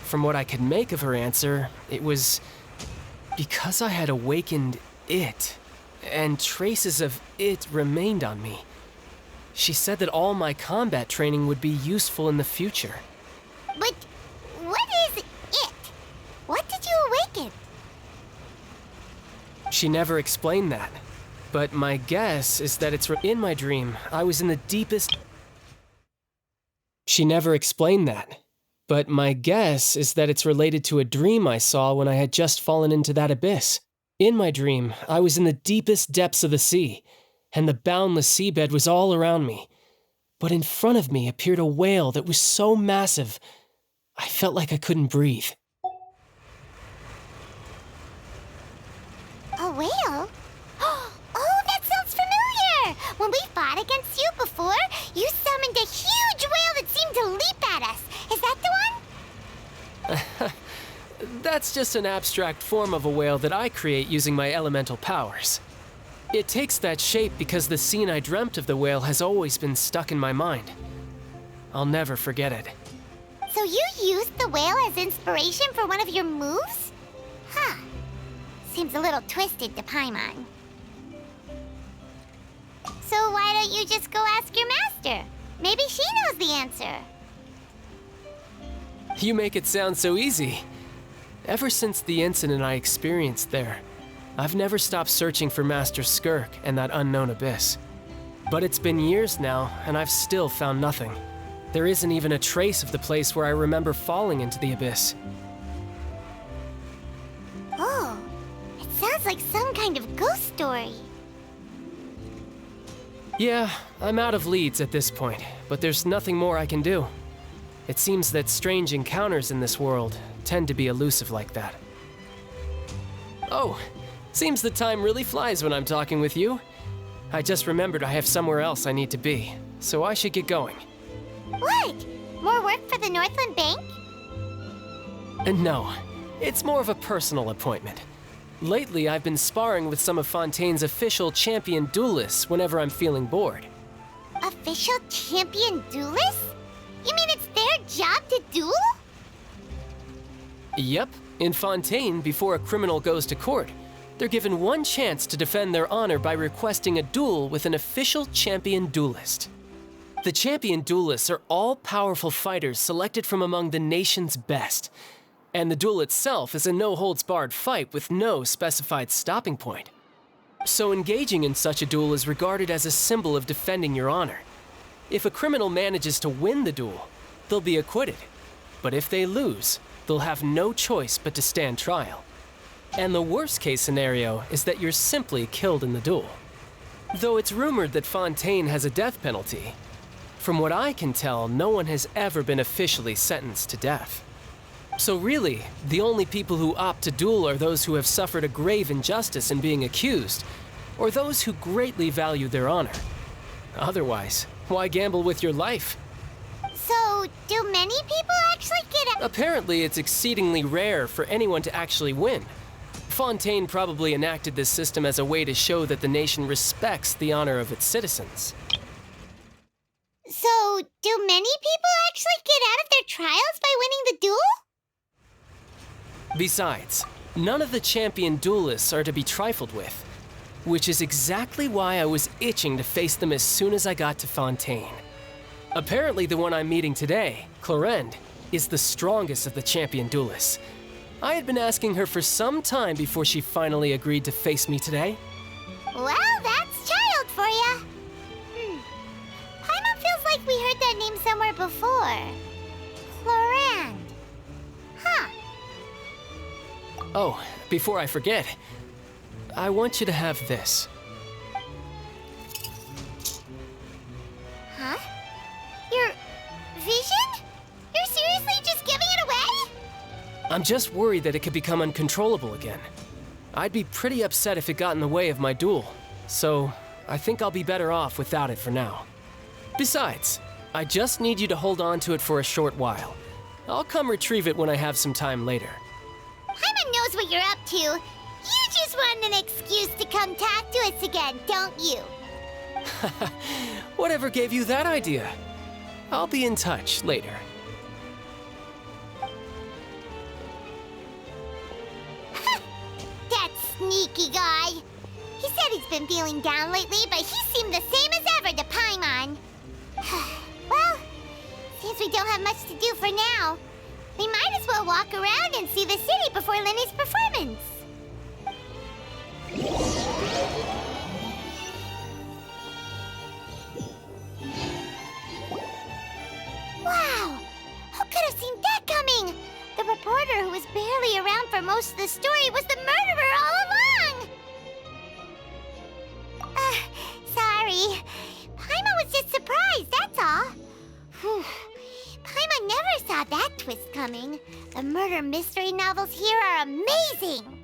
From what I could make of her answer, it was because I had awakened it, and traces of it remained on me. She said that all my combat training would be useful in the future. But what is it? What did you awaken? She never explained that. But my guess is that it's in my dream. I was in the deepest. She never explained that. But my guess is that it's related to a dream I saw when I had just fallen into that abyss. In my dream, I was in the deepest depths of the sea, and the boundless seabed was all around me. But in front of me appeared a whale that was so massive, I felt like I couldn't breathe. A whale? Oh, that sounds familiar! When we fought against you before, you summoned a huge whale that seemed to leap at us. Is that the one? That's just an abstract form of a whale that I create using my elemental powers. It takes that shape because the scene I dreamt of the whale has always been stuck in my mind. I'll never forget it. So you used the whale as inspiration for one of your moves? Huh. Seems a little twisted to Paimon. So why don't you just go ask your master? Maybe she knows the answer. You make it sound so easy. Ever since the incident I experienced there, I've never stopped searching for Master Skirk and that unknown abyss. But it's been years now, and I've still found nothing. There isn't even a trace of the place where I remember falling into the abyss. Oh, it sounds like some kind of ghost story. Yeah, I'm out of leads at this point, but there's nothing more I can do. It seems that strange encounters in this world tend to be elusive like that. Oh, seems the time really flies when I'm talking with you. I just remembered I have somewhere else I need to be, so I should get going. What? More work for the Northland Bank? No, it's more of a personal appointment. Lately, I've been sparring with some of Fontaine's official champion duelists whenever I'm feeling bored. Official champion duelists? You mean it's their job to duel? Yep. In Fontaine, before a criminal goes to court, they're given one chance to defend their honor by requesting a duel with an official champion duelist. The champion duelists are all powerful fighters selected from among the nation's best. And the duel itself is a no-holds-barred fight with no specified stopping point. So engaging in such a duel is regarded as a symbol of defending your honor. If a criminal manages to win the duel, they'll be acquitted. But if they lose, they'll have no choice but to stand trial. And the worst-case scenario is that you're simply killed in the duel. Though it's rumored that Fontaine has a death penalty, from what I can tell, no one has ever been officially sentenced to death. So really, the only people who opt to duel are those who have suffered a grave injustice in being accused, or those who greatly value their honor. Otherwise, why gamble with your life? So, do many people actually get Apparently, it's exceedingly rare for anyone to actually win. Fontaine probably enacted this system as a way to show that the nation respects the honor of its citizens. So, do many people actually get out of their trials by winning the duel? Besides, none of the champion duelists are to be trifled with, which is exactly why I was itching to face them as soon as I got to Fontaine. Apparently the one I'm meeting today, Clorinde, is the strongest of the champion duelists. I had been asking her for some time before she finally agreed to face me today. Well, that's child for ya. Paimon feels like we heard that name somewhere before. Clorinde. Huh. Oh, before I forget, I want you to have this. Huh? Your vision? You're seriously just giving it away? I'm just worried that it could become uncontrollable again. I'd be pretty upset if it got in the way of my duel, so I think I'll be better off without it for now. Besides, I just need you to hold on to it for a short while. I'll come retrieve it when I have some time later. Paimon knows what you're up to. You just want an excuse to come talk to us again, don't you? Whatever gave you that idea? I'll be in touch later. That sneaky guy. He said he's been feeling down lately, but he seemed the same as ever to Paimon. Well, since we don't have much to do for now, we might as well walk around and see the city before Lenny's performance. Wow! Who could have seen that coming? The reporter who was barely around for most of the story was the murderer all along! Sorry. Paimon was just surprised, that's all. Whew. Paimon never saw that twist coming. The murder mystery novels here are amazing!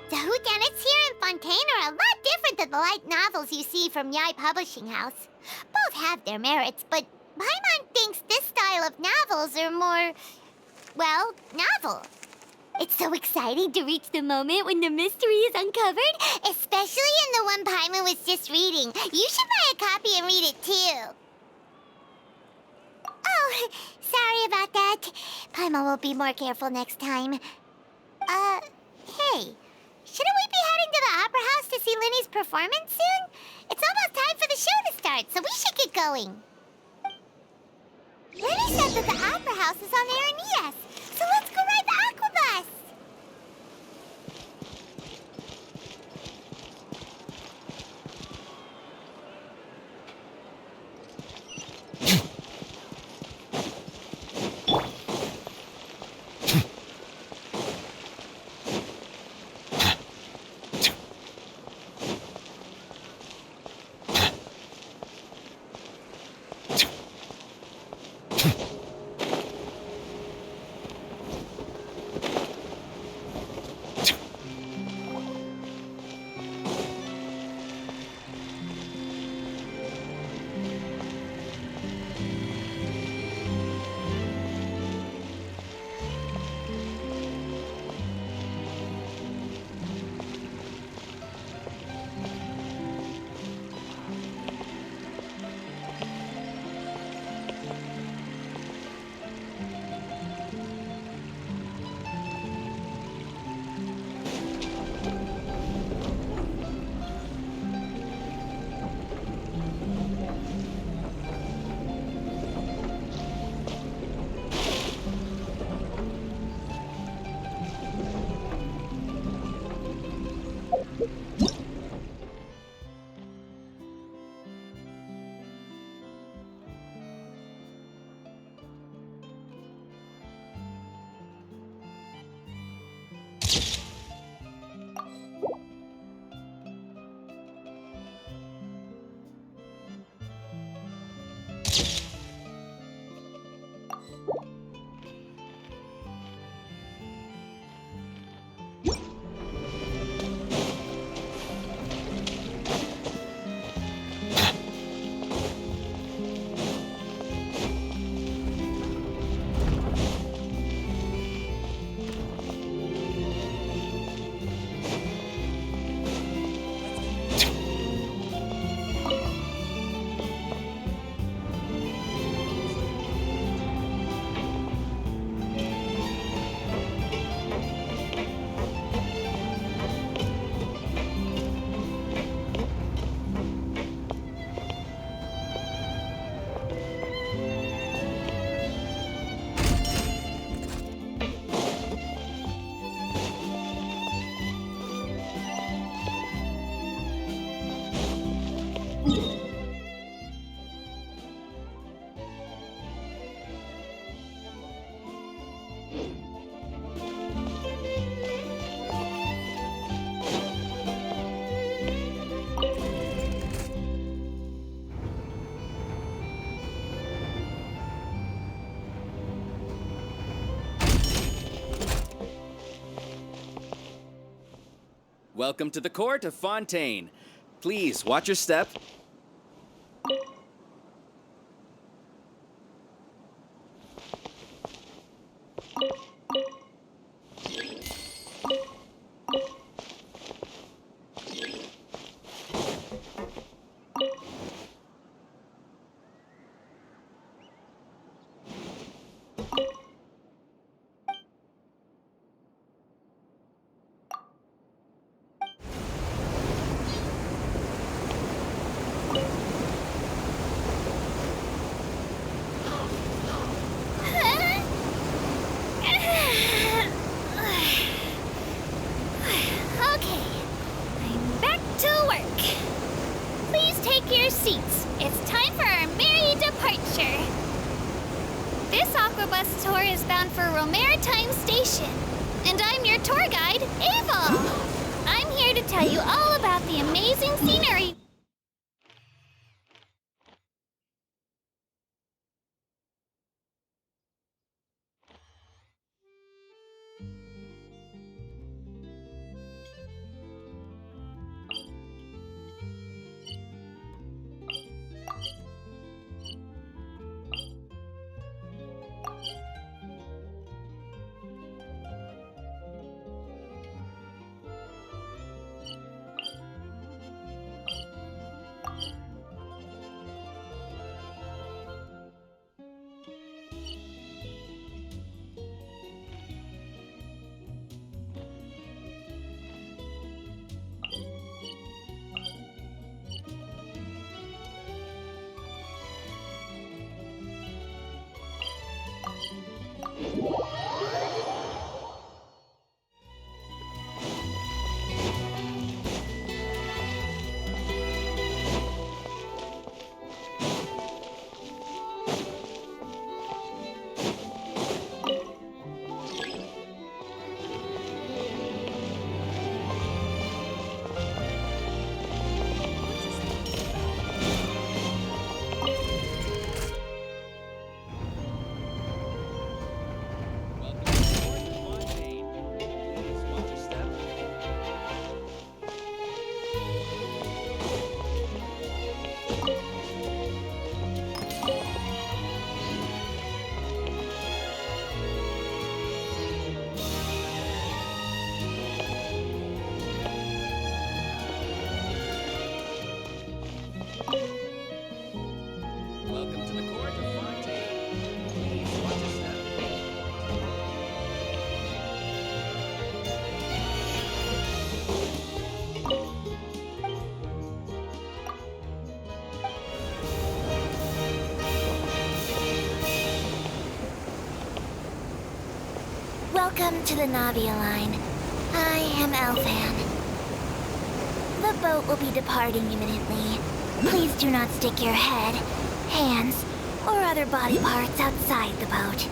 The whodunits here in Fontaine are a lot different than the light novels you see from Yai Publishing House. Both have their merits, but Paimon thinks this style of novels are more, well, novel. It's so exciting to reach the moment when the mystery is uncovered, especially in the one Paimon was just reading. You should buy a copy and read it too. Oh, sorry about that. Paimon will be more careful next time. Hey. Shouldn't we be heading to the Opera House to see Linny's performance soon? It's almost time for the show to start, so we should get going. Linny said that the Opera House is on Aranias, so let's go ride the Aquabus! Welcome to the court of Fontaine. Please watch your step. to work. Please take your seats. It's time for our merry departure. This Aquabus tour is bound for Romaritime Station. And I'm your tour guide, Ava. I'm here to tell you all about the amazing scenery. Welcome to the court of Fontaine. Please watch your step. Welcome to the Navia line. I am Elvan. The boat will be departing imminently. Please do not stick your head, hands, or other body parts outside the boat.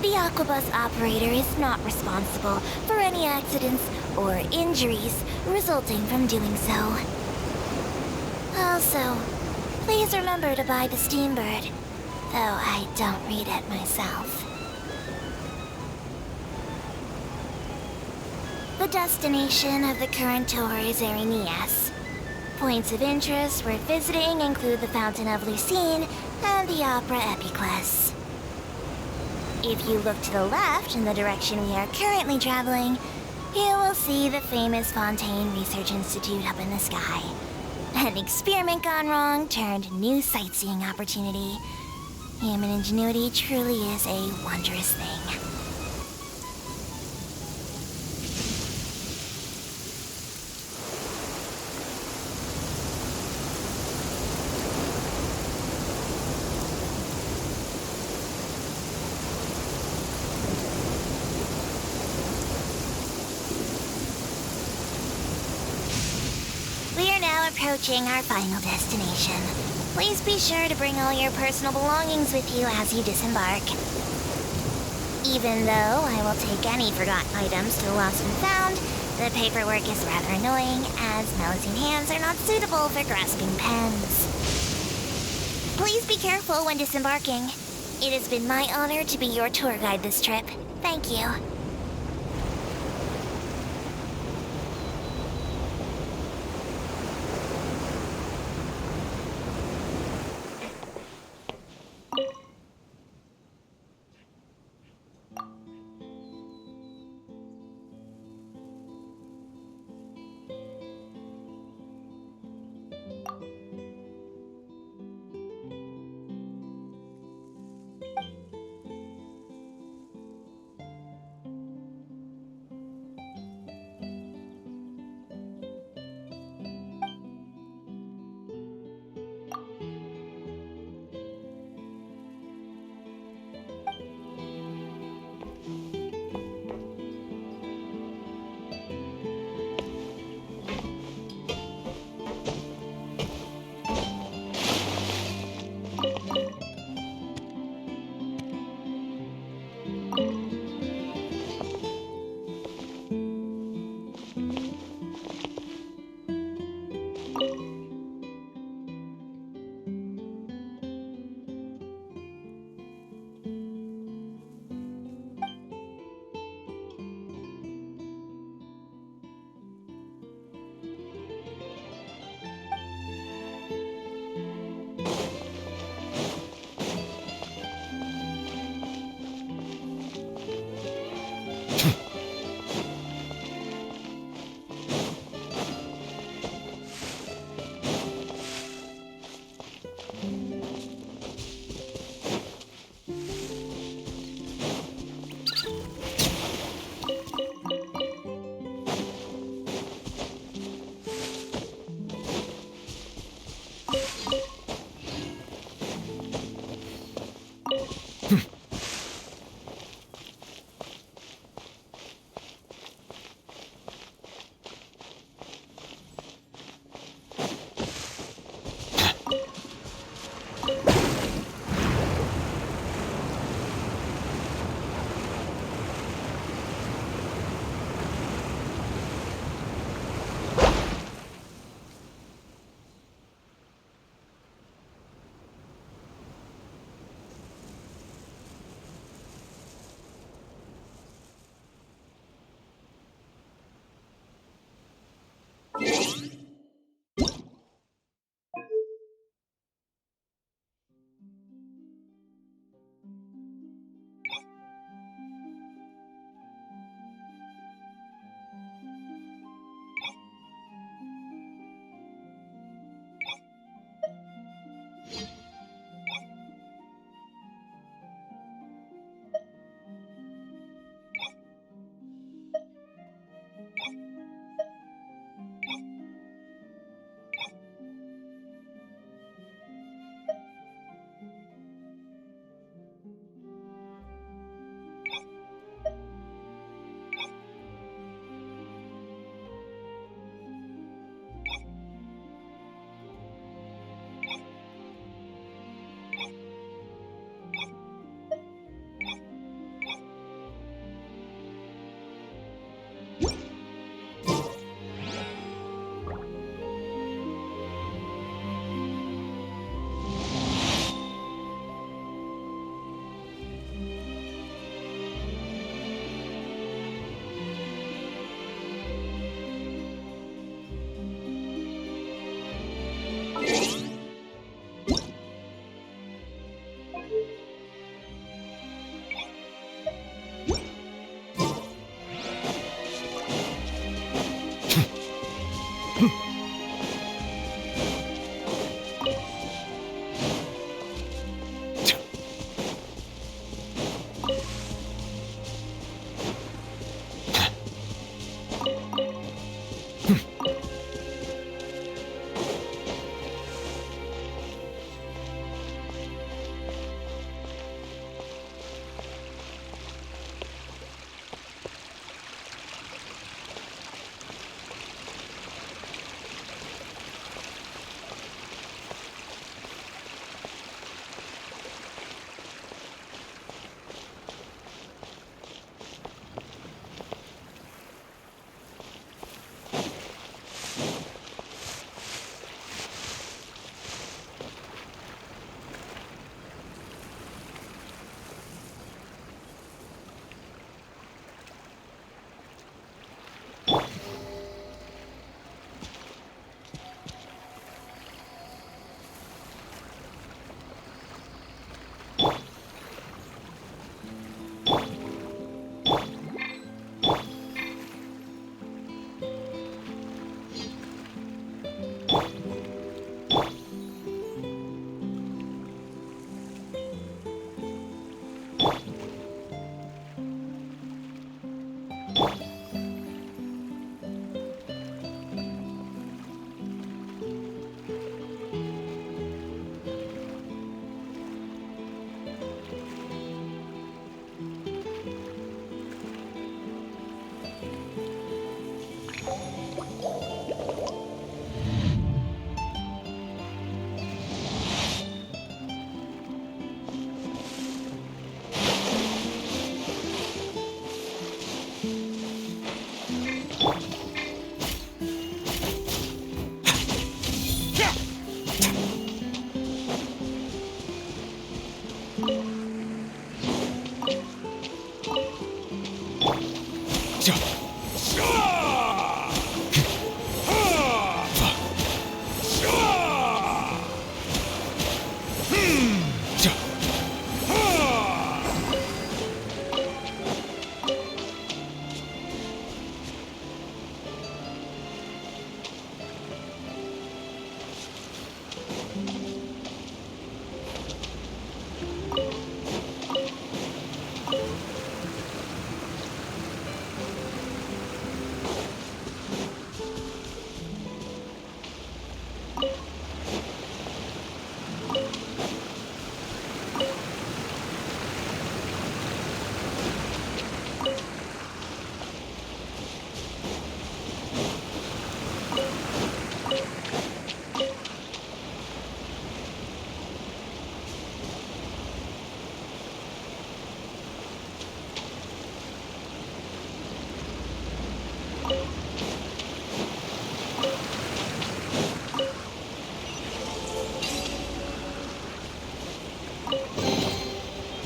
The Aquabus operator is not responsible for any accidents or injuries resulting from doing so. Also, please remember to buy the Steambird, though I don't read it myself. The destination of the current tour is Erinias. Points of interest worth visiting include the Fountain of Lucine and the Opera Epiclese. If you look to the left in the direction we are currently traveling, you will see the famous Fontaine Research Institute up in the sky. An experiment gone wrong turned new sightseeing opportunity. Human ingenuity truly is a wondrous thing. We are now approaching our final destination. Please be sure to bring all your personal belongings with you as you disembark. Even though I will take any forgotten items to the lost and found, the paperwork is rather annoying as Melusine hands are not suitable for grasping pens. Please be careful when disembarking. It has been my honor to be your tour guide this trip. Thank you.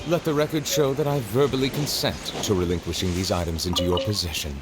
Let the record show that I verbally consent to relinquishing these items into your possession.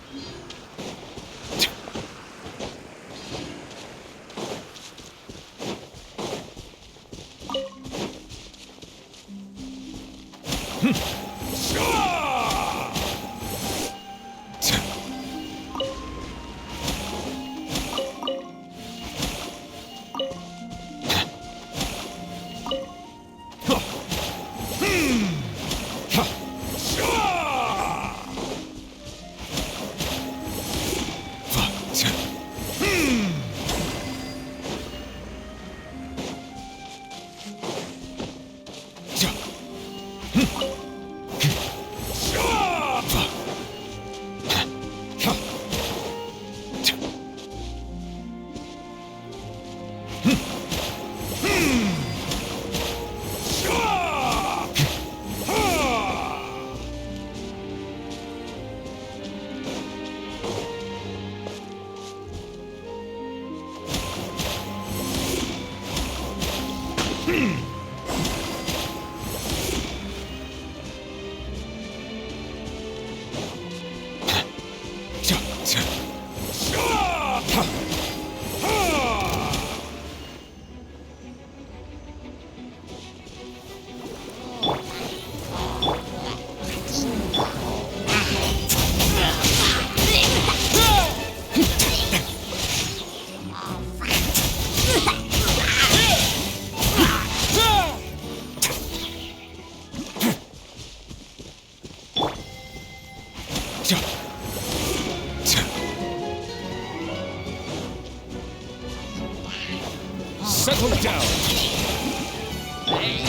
Settle down.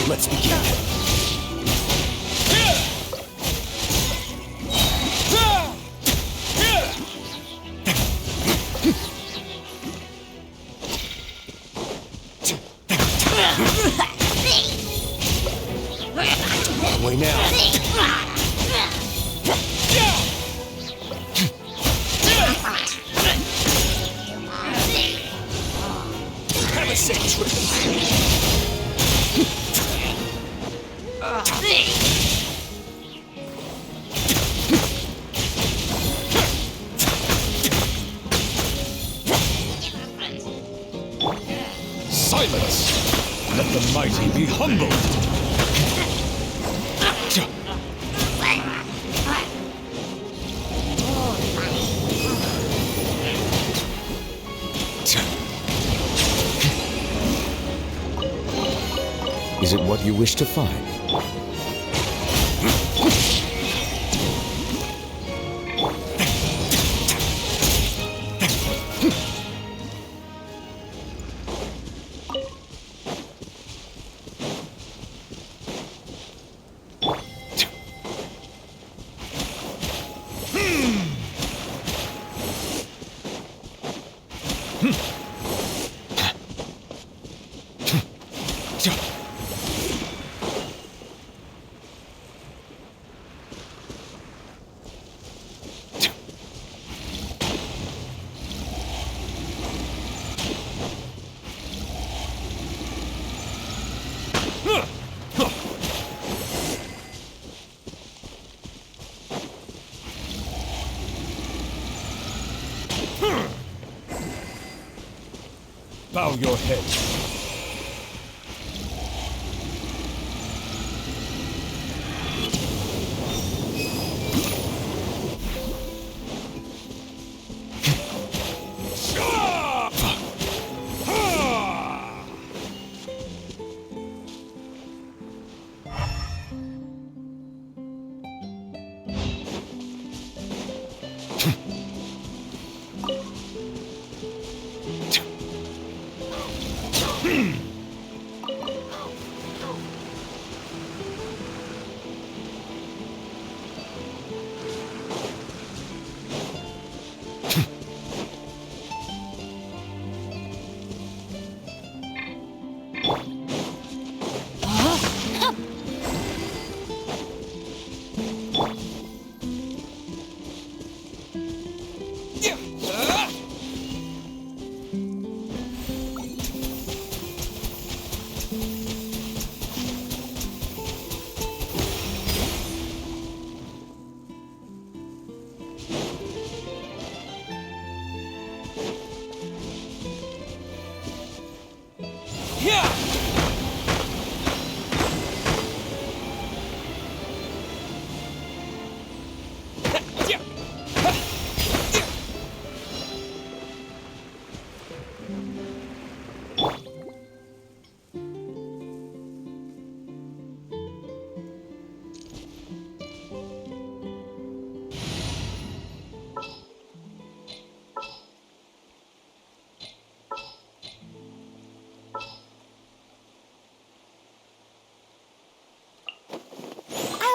Let's begin. That way now. Have a safe trip. Silence! Let the mighty be humbled! Is it what you wish to find? Bow your head.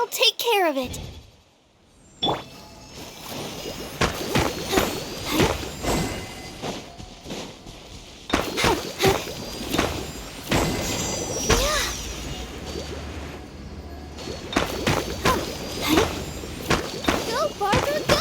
I'll take care of it. Go, Barker, go!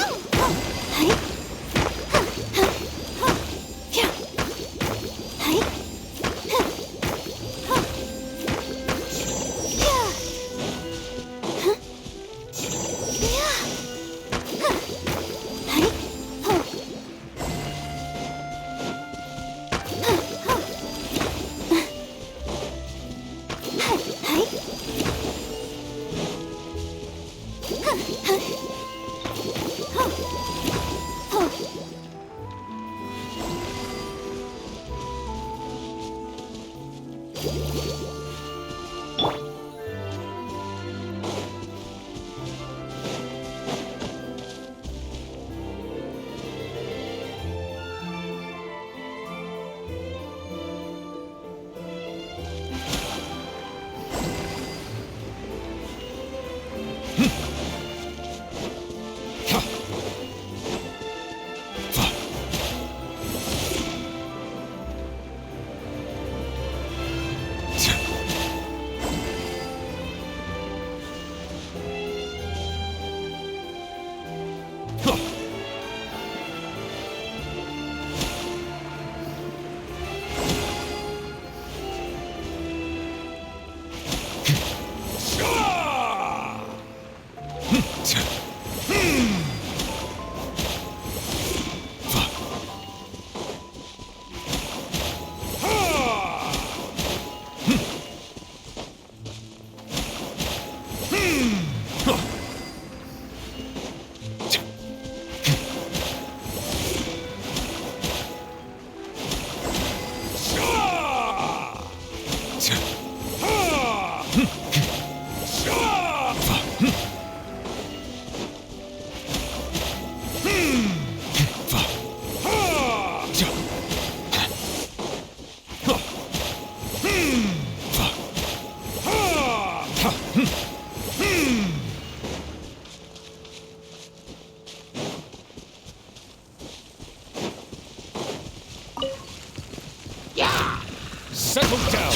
Settle down!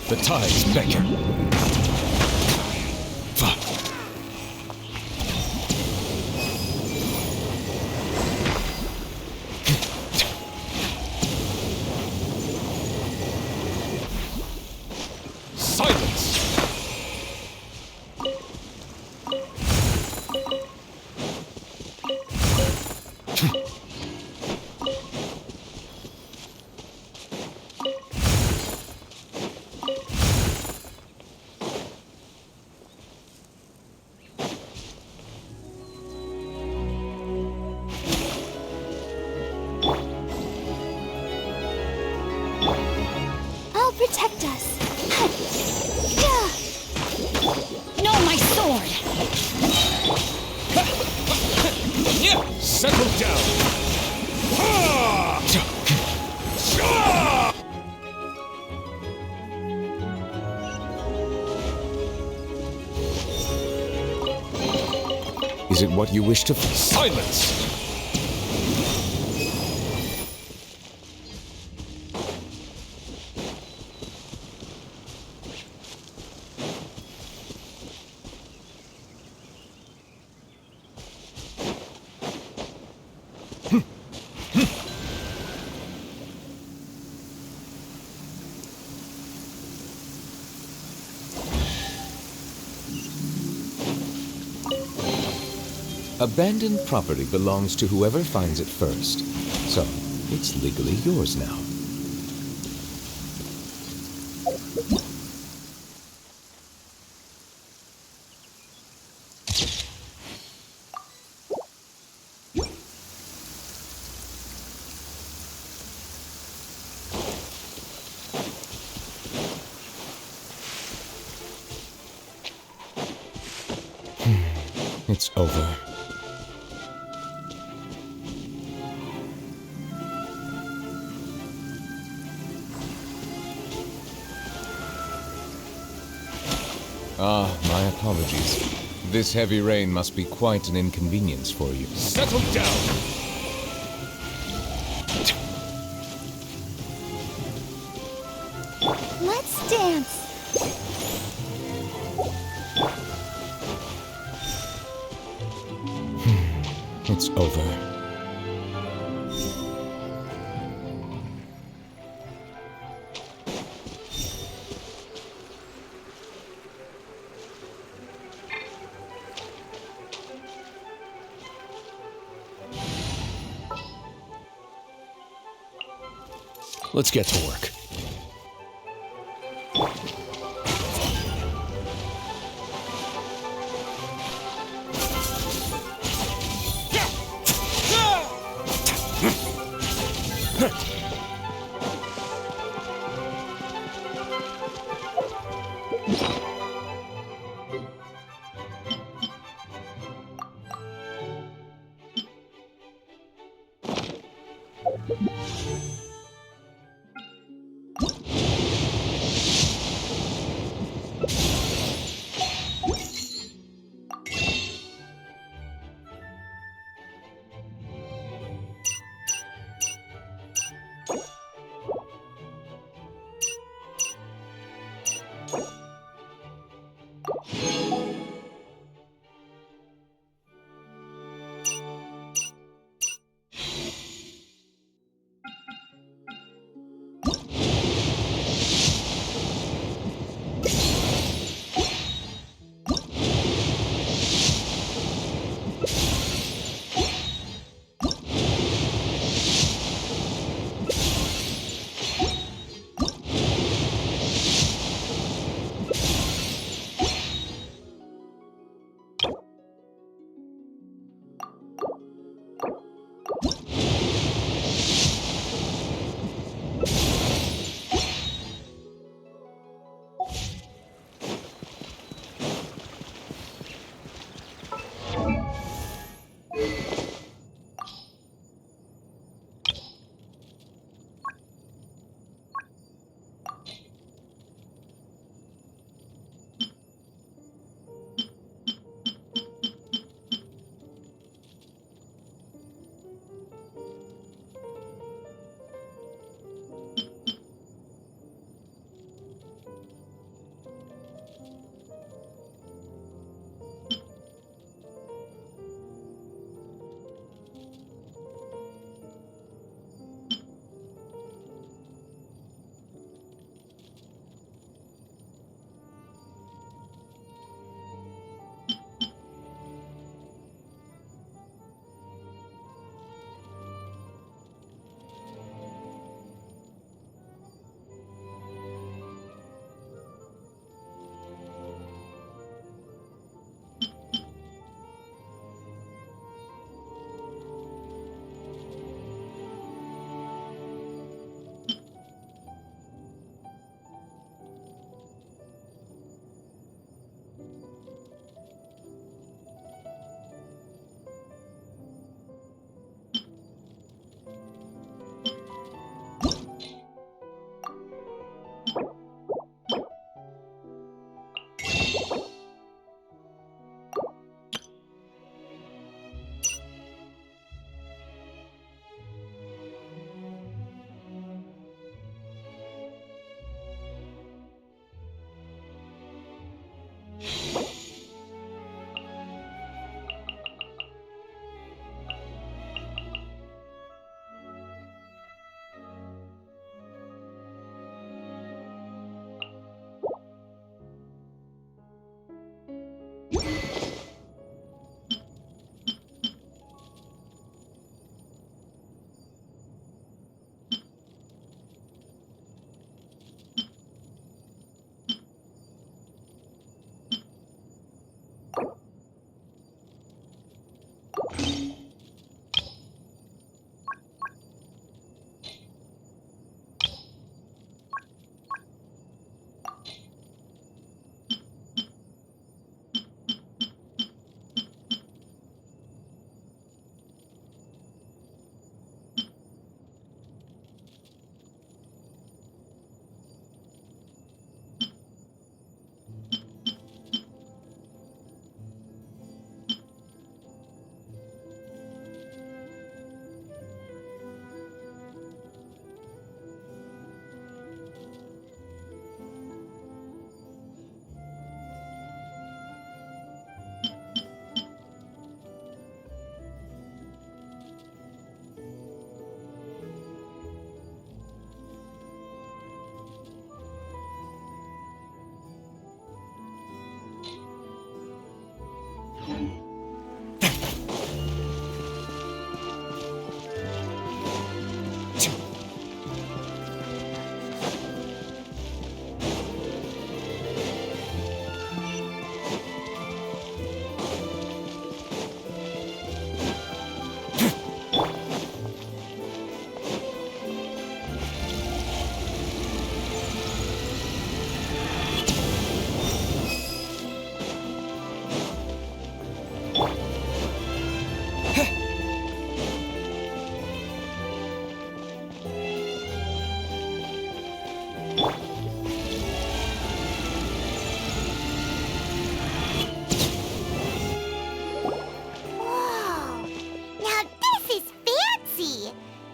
The tides beckon. Silence! I'll protect us. No, my sword! Settle down! Is it what you wish to... Silence! Abandoned property belongs to whoever finds it first. So, it's legally yours now. It's over. Ah, my apologies. This heavy rain must be quite an inconvenience for you. Settle down! Let's dance. It's over. Let's get to work.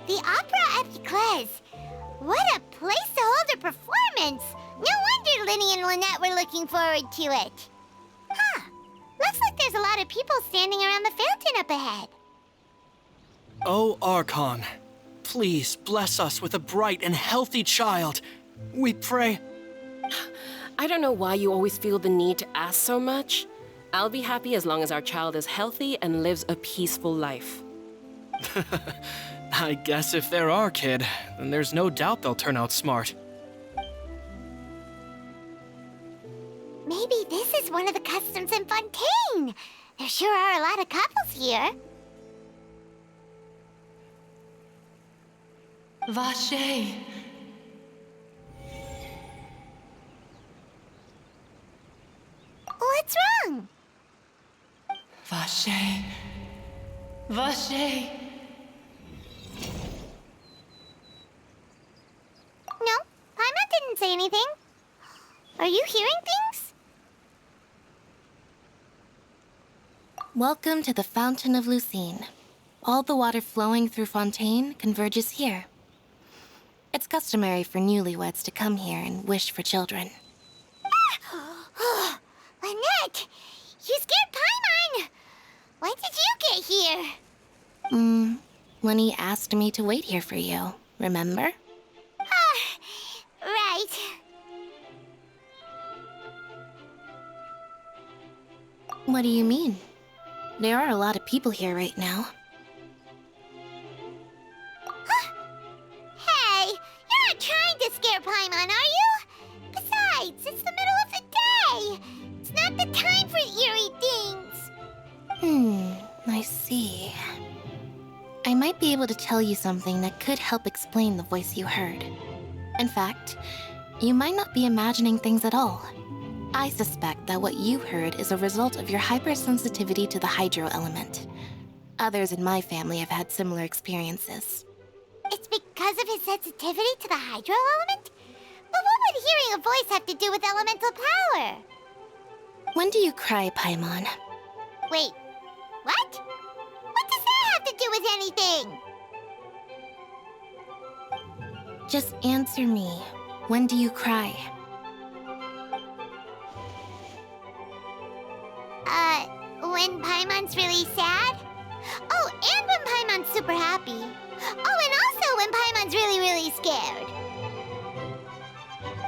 The opera at Eclairs. What a place to hold a performance! No wonder Linny and Lynette were looking forward to it. Huh. Looks like there's a lot of people standing around the fountain up ahead. Oh, Archon, please bless us with a bright and healthy child. We pray. I don't know why you always feel the need to ask so much. I'll be happy as long as our child is healthy and lives a peaceful life. I guess if they're our kid, then there's no doubt they'll turn out smart. Maybe this is one of the customs in Fontaine. There sure are a lot of couples here. Vache. What's wrong? Vache. Vache. No, Paimon didn't say anything. Are you hearing things? Welcome to the Fountain of Lucine. All the water flowing through Fontaine converges here. It's customary for newlyweds to come here and wish for children. Lynette! You scared Paimon! When did you get here? Lenny asked me to wait here for you, remember? Right. What do you mean? There are a lot of people here right now. Hey, you're not trying to scare Paimon, are you? Besides, it's the middle of the day. It's not the time for eerie things. I see. I might be able to tell you something that could help explain the voice you heard. In fact, you might not be imagining things at all. I suspect that what you heard is a result of your hypersensitivity to the hydro element. Others in my family have had similar experiences. It's because of his sensitivity to the hydro element? But what would hearing a voice have to do with elemental power? When do you cry, Paimon? Wait, what? What does that have to do with anything? Just answer me. When do you cry? When Paimon's really sad? Oh, and when Paimon's super happy. Oh, and also when Paimon's really, really scared.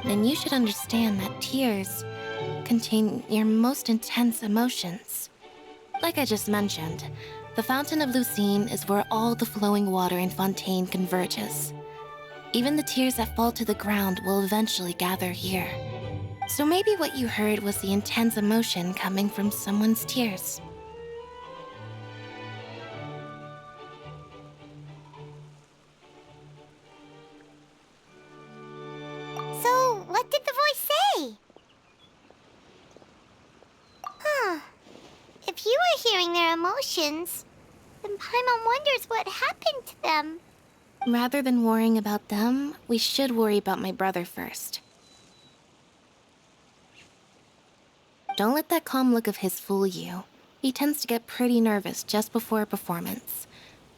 Then you should understand that tears contain your most intense emotions. Like I just mentioned, the Fountain of Lucine is where all the flowing water in Fontaine converges. Even the tears that fall to the ground will eventually gather here. So maybe what you heard was the intense emotion coming from someone's tears. So, what did the voice say? If you were hearing their emotions, then Paimon wonders what happened to them. Rather than worrying about them, we should worry about my brother first. Don't let that calm look of his fool you. He tends to get pretty nervous just before a performance.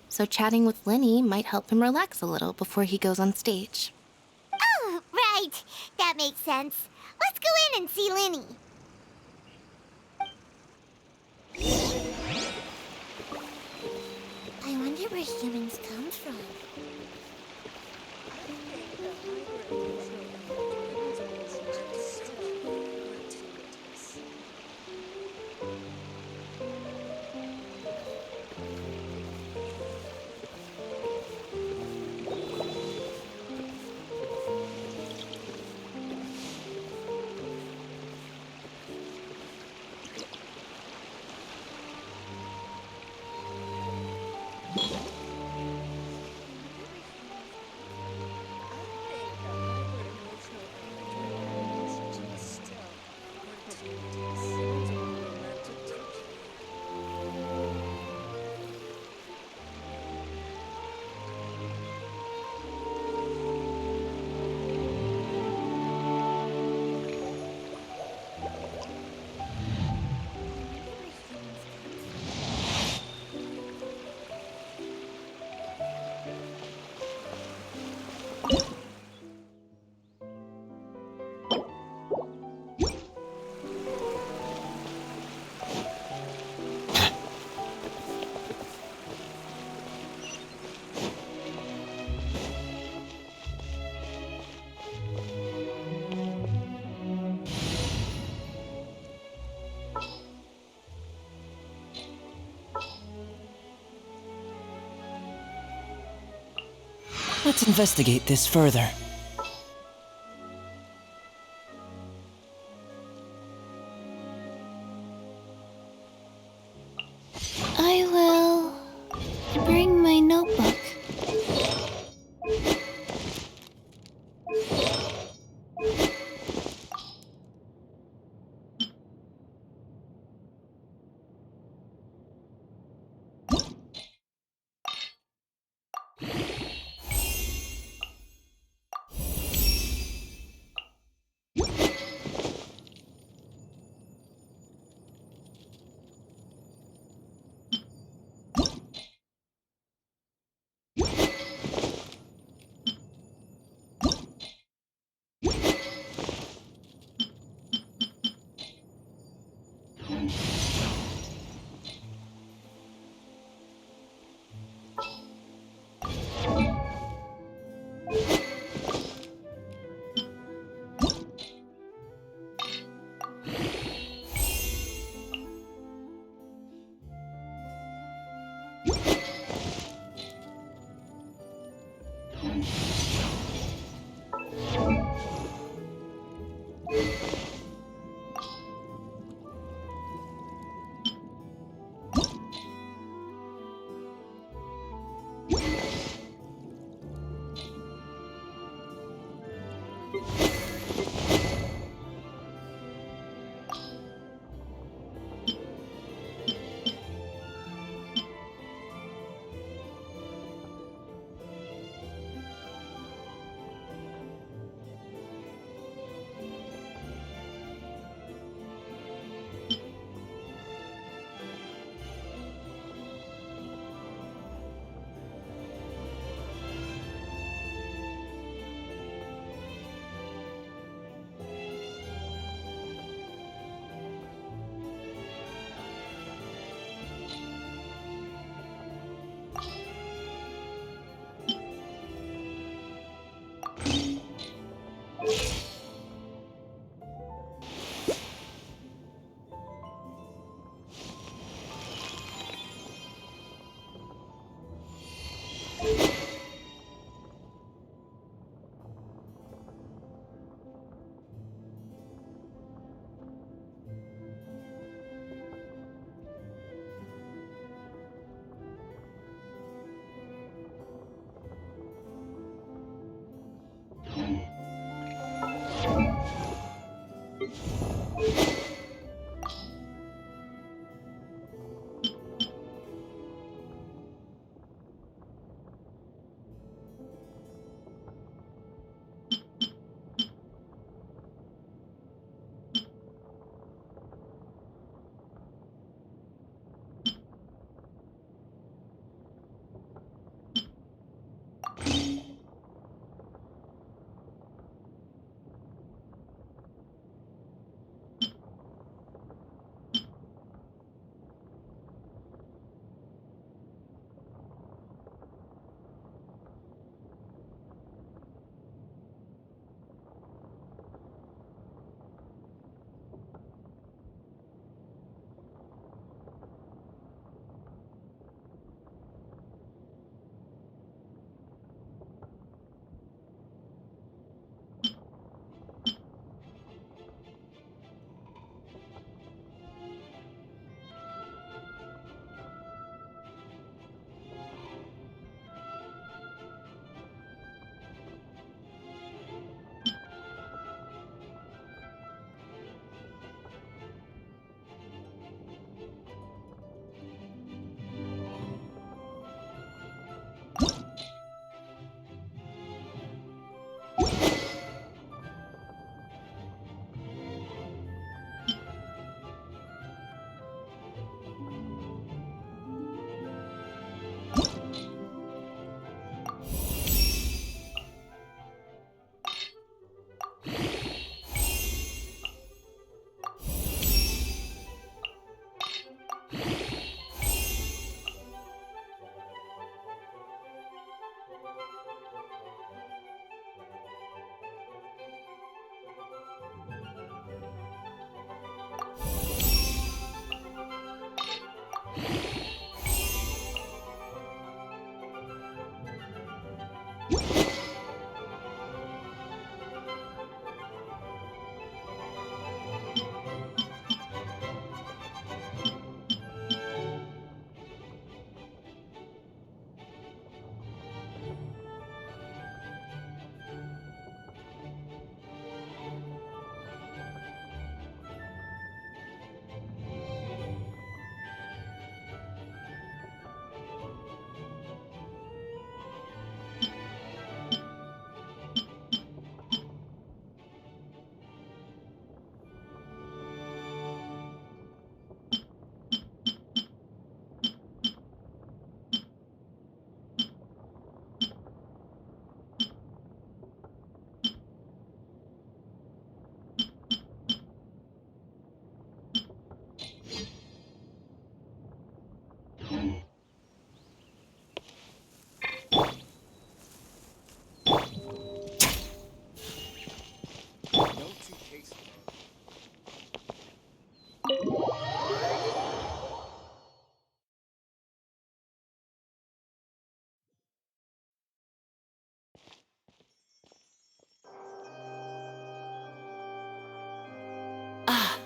So chatting with Linny might help him relax a little before he goes on stage. Oh, right. That makes sense. Let's go in and see Linny. I wonder where humans come from. Let's investigate this further. I will bring my notebook.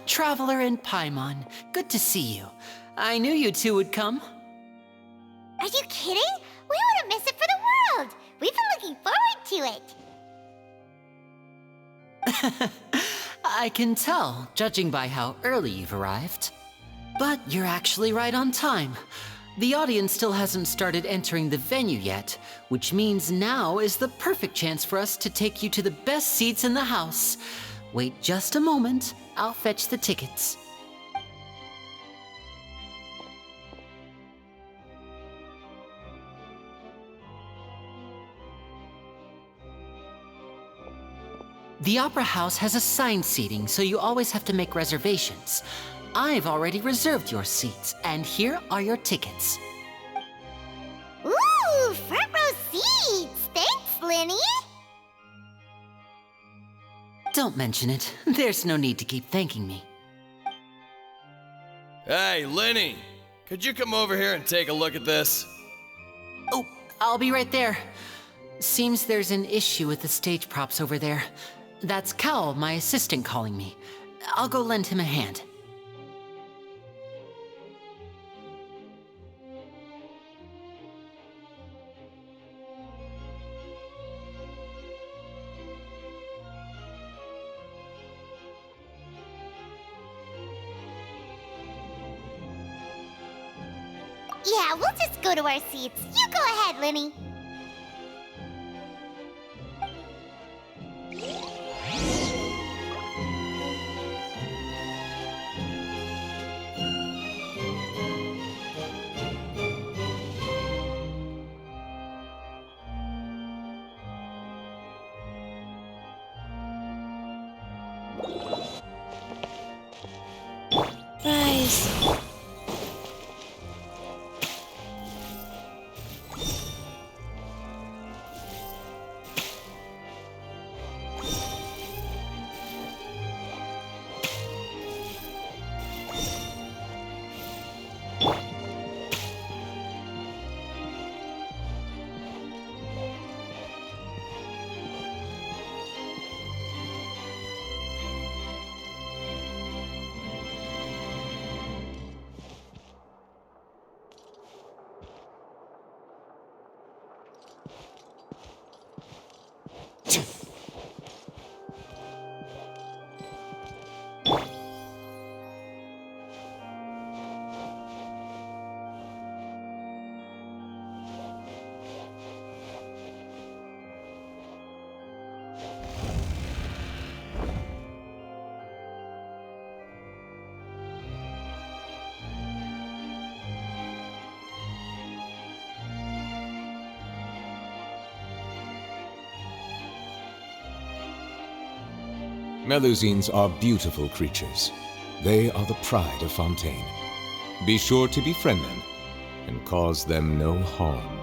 Traveler and Paimon, good to see you. I knew you two would come. Are you kidding? We wouldn't miss it for the world. We've been looking forward to it. I can tell, judging by how early you've arrived. But you're actually right on time. The audience still hasn't started entering the venue yet, which means now is the perfect chance for us to take you to the best seats in the house. Wait just a moment, I'll fetch the tickets. The Opera House has assigned seating, so you always have to make reservations. I've already reserved your seats, and here are your tickets. Ooh, front row seats! Thanks, Linny! Don't mention it. There's no need to keep thanking me. Hey, Lenny! Could you come over here and take a look at this? Oh, I'll be right there. Seems there's an issue with the stage props over there. That's Cal, my assistant, calling me. I'll go lend him a hand. Yeah, we'll just go to our seats. You go ahead, Linny. Rise. Melusines are beautiful creatures. They are the pride of Fontaine. Be sure to befriend them and cause them no harm.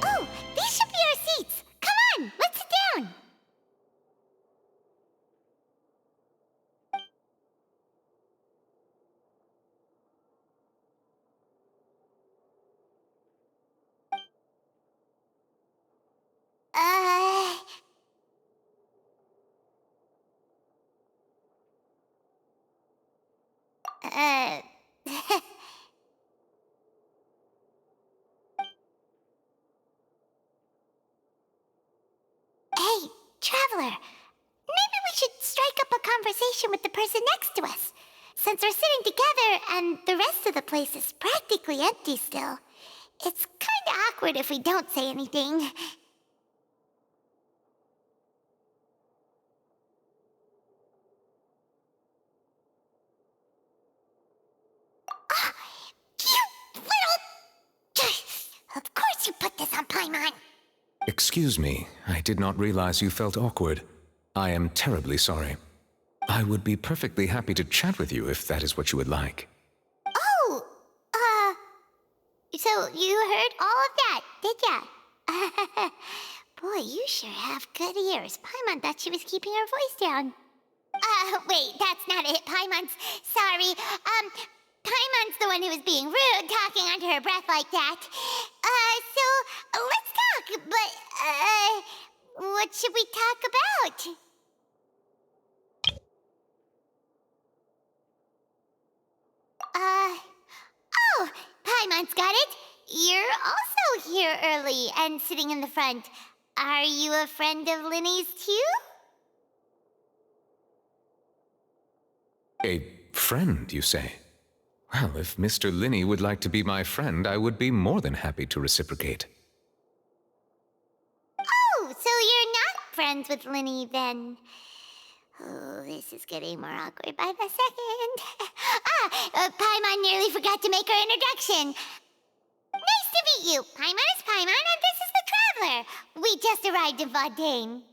Oh, these should be our seats. Come on, let's sit down. Uh... Uh... Hey, traveler. Maybe we should strike up a conversation with the person next to us. Since we're sitting together and the rest of the place is practically empty still, it's kinda awkward if we don't say anything. You little... Of course you put this on Paimon. Excuse me, I did not realize you felt awkward. I am terribly sorry. I would be perfectly happy to chat with you if that is what you would like. Oh, so you heard all of that, did ya? Boy, you sure have good ears. Paimon thought she was keeping her voice down. Wait, that's not it, Paimon's... Sorry, Paimon's the one who was being rude, talking under her breath like that. So, let's talk, but, what should we talk about? Oh, Paimon's got it. You're also here early and sitting in the front. Are you a friend of Linny's too? A friend, you say? Well, if Mr. Linny would like to be my friend, I would be more than happy to reciprocate. Oh, so you're not friends with Linny then? Oh, this is getting more awkward by the second. Paimon nearly forgot to make her introduction. Nice to meet you. Paimon is Paimon, and this is the Traveler. We just arrived in Fontaine.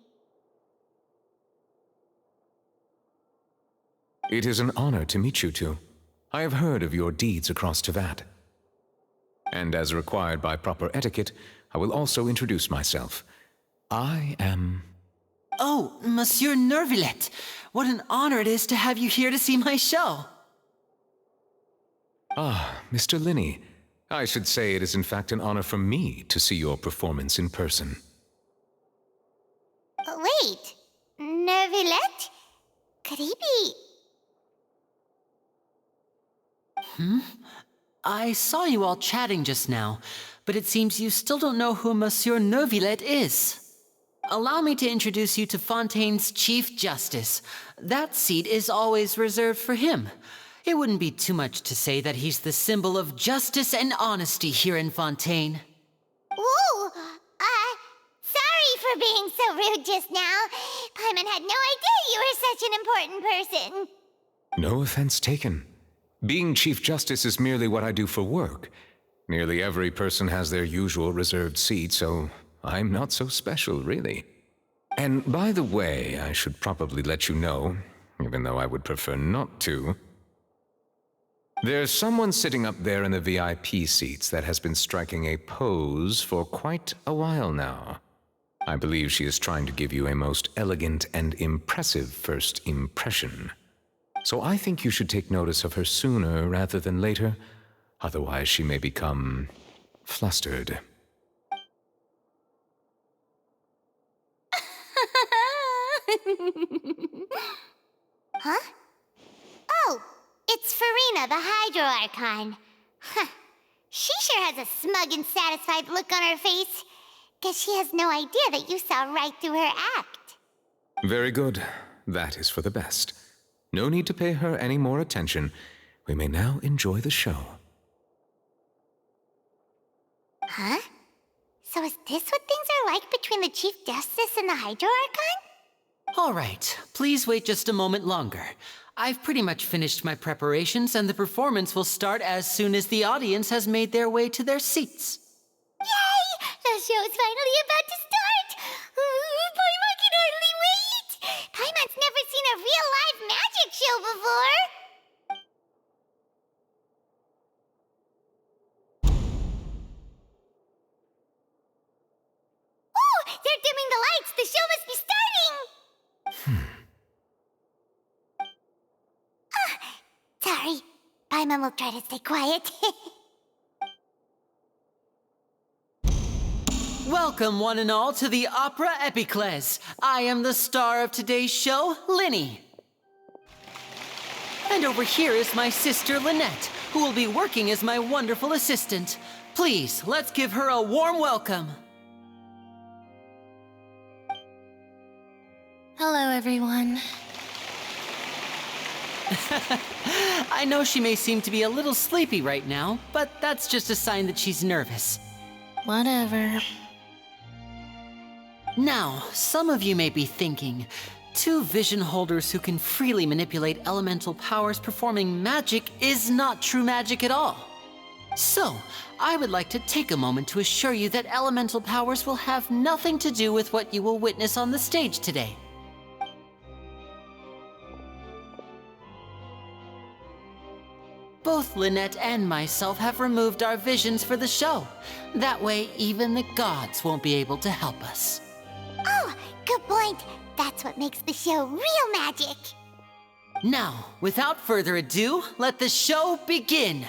It is an honor to meet you two. I have heard of your deeds across Tevat. And as required by proper etiquette, I will also introduce myself. I am... Oh, Monsieur Nervillet, what an honor it is to have you here to see my show. Ah, Mr. Linny. I should say it is in fact an honor for me to see your performance in person. Wait, Nervillet? Could he be... I saw you all chatting just now, but it seems you still don't know who Monsieur Nervillet is. Allow me to introduce you to Fontaine's Chief Justice. That seat is always reserved for him. It wouldn't be too much to say that he's the symbol of justice and honesty here in Fontaine. Ooh, sorry for being so rude just now. Paimon had no idea you were such an important person. No offense taken. Being Chief Justice is merely what I do for work. Nearly every person has their usual reserved seat, so I'm not so special, really. And by the way, I should probably let you know, even though I would prefer not to. There's someone sitting up there in the VIP seats that has been striking a pose for quite a while now. I believe she is trying to give you a most elegant and impressive first impression. So I think you should take notice of her sooner rather than later, otherwise she may become flustered. Huh? Oh, it's Farina, the Hydro Archon. Huh. She sure has a smug and satisfied look on her face. Guess she has no idea that you saw right through her act. Very good. That is for the best. No need to pay her any more attention. We may now enjoy the show. Huh? So is this what things are like between the Chief Justice and the Hydro Archon? All right, please wait just a moment longer. I've pretty much finished my preparations, and the performance will start as soon as the audience has made their way to their seats. Yay! The show's finally about to start! Paimon can hardly wait! Paimon's never seen a real live magic show before! Oh! They're dimming the lights! The show must be starting! Sorry. Paimon will try to stay quiet. Welcome, one and all, to the Opera Epiclese. I am the star of today's show, Linny. And over here is my sister, Lynette, who will be working as my wonderful assistant. Please, let's give her a warm welcome. Hello, everyone. I know she may seem to be a little sleepy right now, but that's just a sign that she's nervous. Whatever. Now, some of you may be thinking, two vision holders who can freely manipulate elemental powers performing magic is not true magic at all. So, I would like to take a moment to assure you that elemental powers will have nothing to do with what you will witness on the stage today. Both Lynette and myself have removed our visions for the show. That way, even the gods won't be able to help us. Oh, good point. That's what makes the show real magic. Now, without further ado, let the show begin.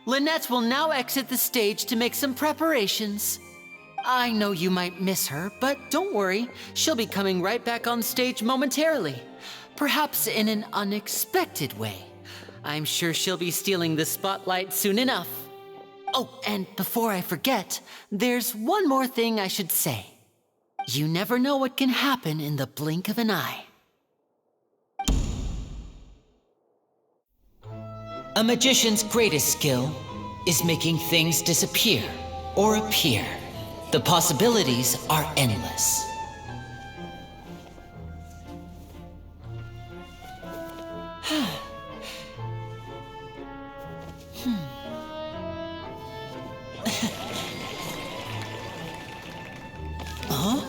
Lynette will now exit the stage to make some preparations. I know you might miss her, but don't worry, she'll be coming right back on stage momentarily. Perhaps in an unexpected way. I'm sure she'll be stealing the spotlight soon enough. Oh, and before I forget, there's one more thing I should say. You never know what can happen in the blink of an eye. A magician's greatest skill is making things disappear or appear. The possibilities are endless. Huh?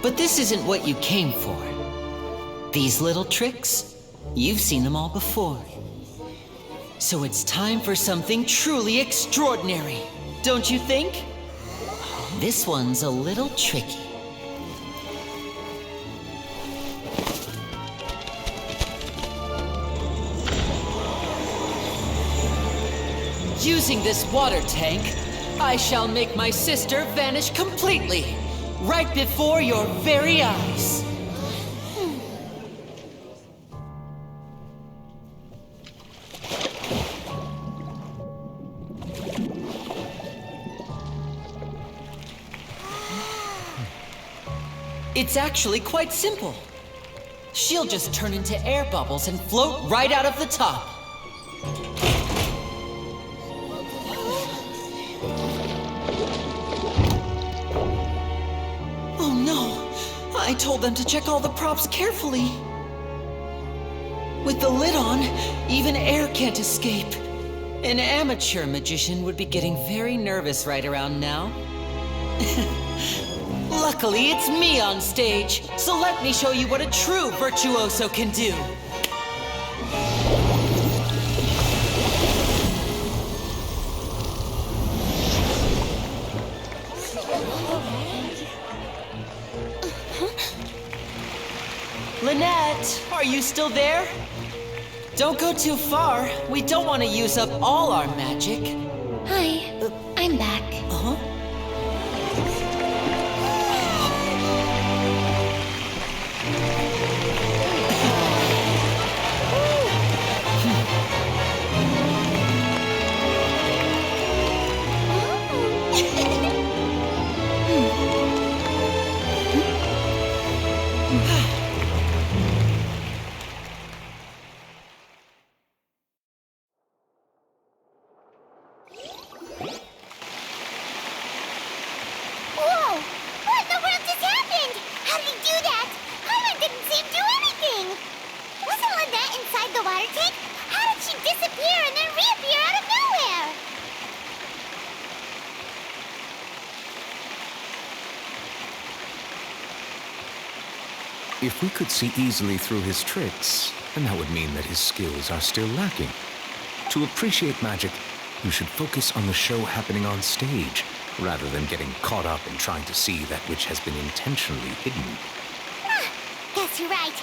But this isn't what you came for. These little tricks, you've seen them all before. So it's time for something truly extraordinary, don't you think? This one's a little tricky. Using this water tank, I shall make my sister vanish completely, right before your very eyes. It's actually quite simple. She'll just turn into air bubbles and float right out of the top. Oh no! I told them to check all the props carefully. With the lid on, even air can't escape. An amateur magician would be getting very nervous right around now. Luckily, it's me on stage, so let me show you what a true virtuoso can do. Lynette, are you still there? Don't go too far. We don't want to use up all our magic. Hi, I'm back. Uh-huh. If we could see easily through his tricks, then that would mean that his skills are still lacking. To appreciate magic, you should focus on the show happening on stage, rather than getting caught up in trying to see that which has been intentionally hidden. Guess you're right.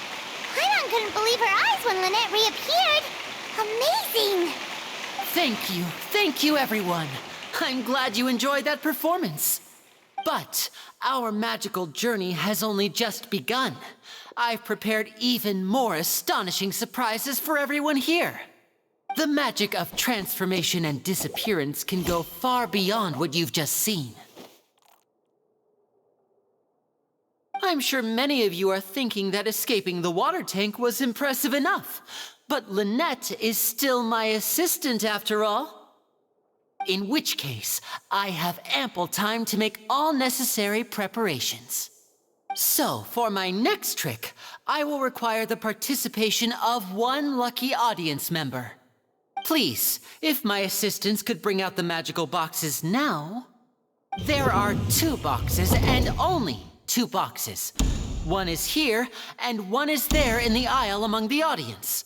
Paimon couldn't believe her eyes when Lynette reappeared. Amazing! Thank you everyone. I'm glad you enjoyed that performance. But our magical journey has only just begun. I've prepared even more astonishing surprises for everyone here. The magic of transformation and disappearance can go far beyond what you've just seen. I'm sure many of you are thinking that escaping the water tank was impressive enough, but Lynette is still my assistant after all. In which case, I have ample time to make all necessary preparations. So, for my next trick, I will require the participation of one lucky audience member. Please, if my assistants could bring out the magical boxes now. There are 2 boxes and only 2 boxes. One is here and one is there in the aisle among the audience.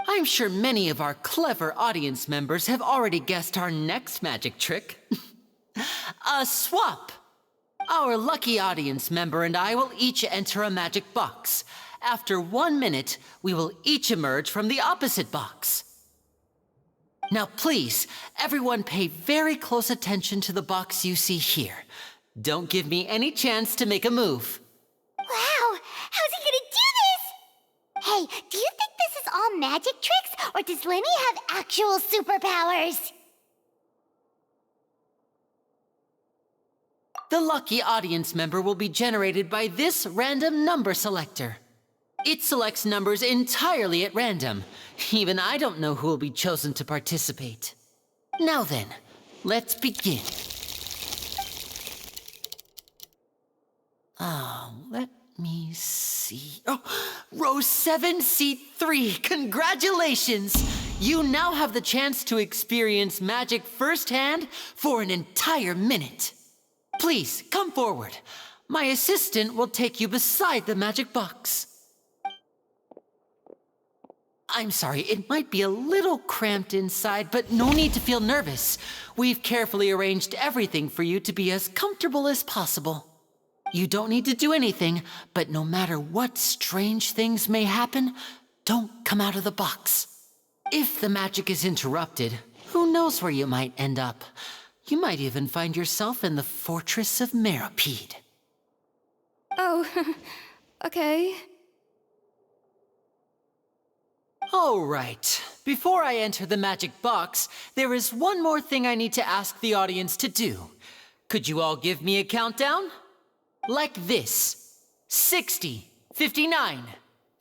I'm sure many of our clever audience members have already guessed our next magic trick. A swap! Our lucky audience member and I will each enter a magic box. After 1 minute, we will each emerge from the opposite box. Now please, everyone pay very close attention to the box you see here. Don't give me any chance to make a move. Wow! How's he gonna do this? Hey, do you think this is all magic tricks, or does Lenny have actual superpowers? The lucky audience member will be generated by this random number selector. It selects numbers entirely at random. Even I don't know who will be chosen to participate. Now then, let's begin. Let me see. Oh, row 7, seat 3. Congratulations! You now have the chance to experience magic firsthand for an entire minute. Please, come forward. My assistant will take you beside the magic box. I'm sorry, it might be a little cramped inside, but no need to feel nervous. We've carefully arranged everything for you to be as comfortable as possible. You don't need to do anything, but no matter what strange things may happen, don't come out of the box. If the magic is interrupted, who knows where you might end up? You might even find yourself in the Fortress of Meropide. Oh, okay. All right. Before I enter the magic box, there is one more thing I need to ask the audience to do. Could you all give me a countdown? Like this. 60, 59,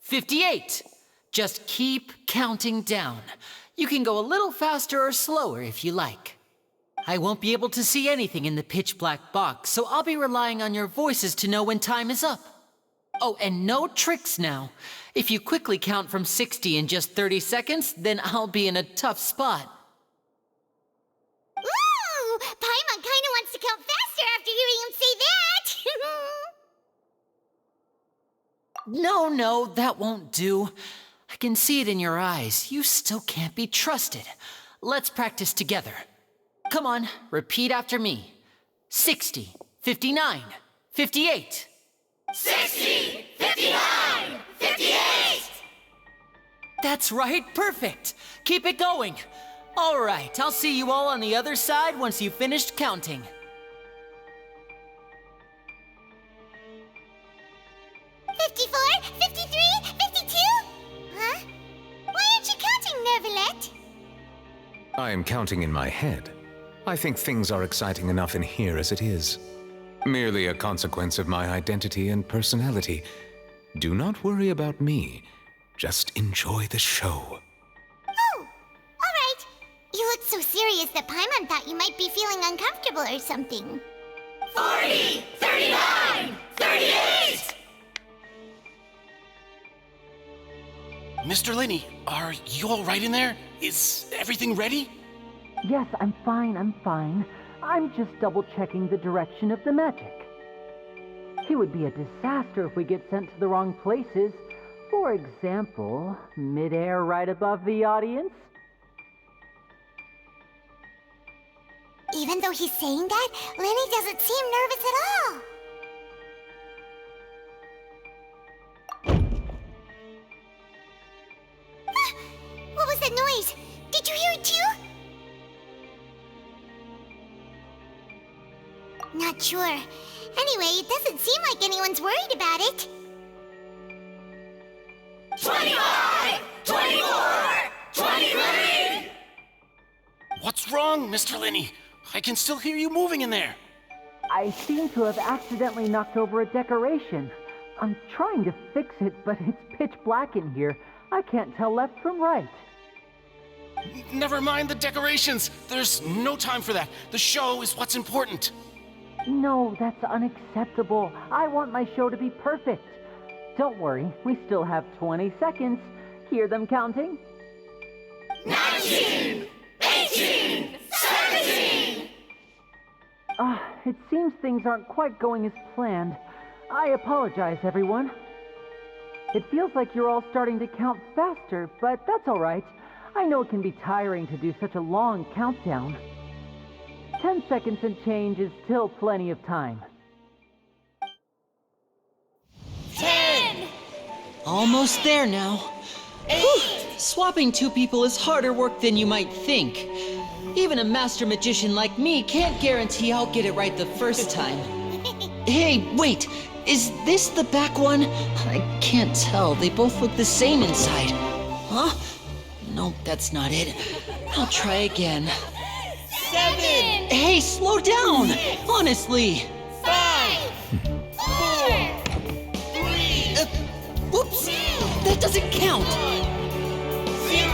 58. Just keep counting down. You can go a little faster or slower if you like. I won't be able to see anything in the pitch black box, so I'll be relying on your voices to know when time is up. Oh, and no tricks now. If you quickly count from 60 in just 30 seconds, then I'll be in a tough spot. Ooh! Paimon kinda wants to count faster after hearing him say that! No, that won't do. I can see it in your eyes. You still can't be trusted. Let's practice together. Come on, repeat after me. 60, 59, 58. 60, 59, 58! That's right, perfect. Keep it going. All right, I'll see you all on the other side once you've finished counting. $54, $53, $52? Huh? Why aren't you counting, Nervalet? I am counting in my head. I think things are exciting enough in here as it is. Merely a consequence of my identity and personality. Do not worry about me. Just enjoy the show. Oh, all right. You looked so serious that Paimon thought you might be feeling uncomfortable or something. 40, 39, 38! Mr. Linney, are you all right in there? Is everything ready? Yes, I'm fine. I'm just double-checking the direction of the magic. It would be a disaster if we get sent to the wrong places. For example, midair right above the audience. Even though he's saying that, Lenny doesn't seem nervous at all. What was that noise? Did you hear it too? not sure. Anyway, it doesn't seem like anyone's worried about it. 25! 24! 23! What's wrong, Mr. Linney? I can still hear you moving in there. I seem to have accidentally knocked over a decoration. I'm trying to fix it, but it's pitch black in here. I can't tell left from right. Never mind the decorations. There's no time for that. The show is what's important. No, that's unacceptable. I want my show to be perfect. Don't worry, we still have 20 seconds. Hear them counting? 19! 18! 17! It seems things aren't quite going as planned. I apologize, everyone. It feels like you're all starting to count faster, but that's all right. I know it can be tiring to do such a long countdown. 10 seconds and change is still plenty of time. 10! Almost there now. 8! Swapping two people is harder work than you might think. Even a master magician like me can't guarantee I'll get it right the first time. Hey, wait! Is this the back one? I can't tell. They both look the same inside. Huh? Nope, that's not it. I'll try again. 7! Hey, slow down! Honestly! 5! 4! 3! Whoops! That doesn't count! 0!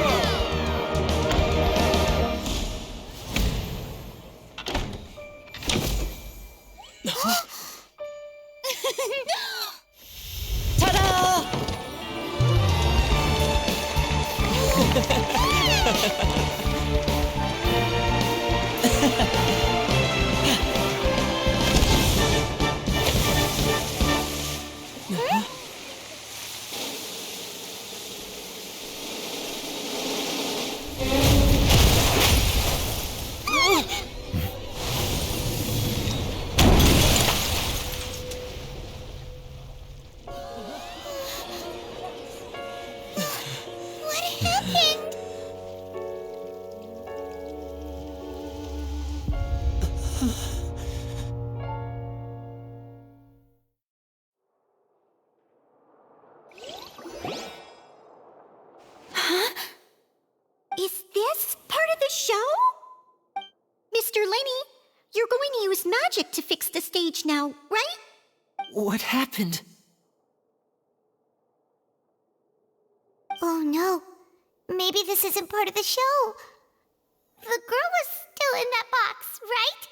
Ta-da! What happened? Huh? Is this part of the show? Mr. Linney, you're going to use magic to fix the stage now, right? What happened? Oh no. Maybe this isn't part of the show. The girl was still in that box, right?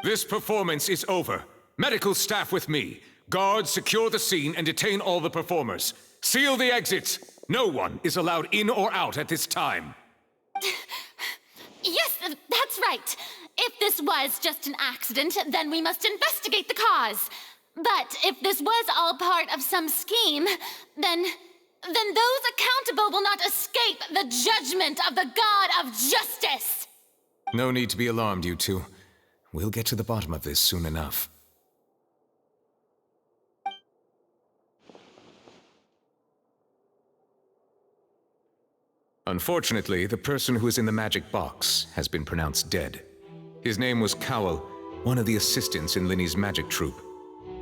This performance is over. Medical staff with me. Guards, secure the scene and detain all the performers. Seal the exits. No one is allowed in or out at this time. Yes, that's right. If this was just an accident, then we must investigate the cause. But if this was all part of some scheme, then those accountable will not escape the judgment of the God of Justice. No need to be alarmed, you two. We'll get to the bottom of this soon enough. Unfortunately, the person who is in the magic box has been pronounced dead. His name was Cowell, one of the assistants in Linney's magic troupe.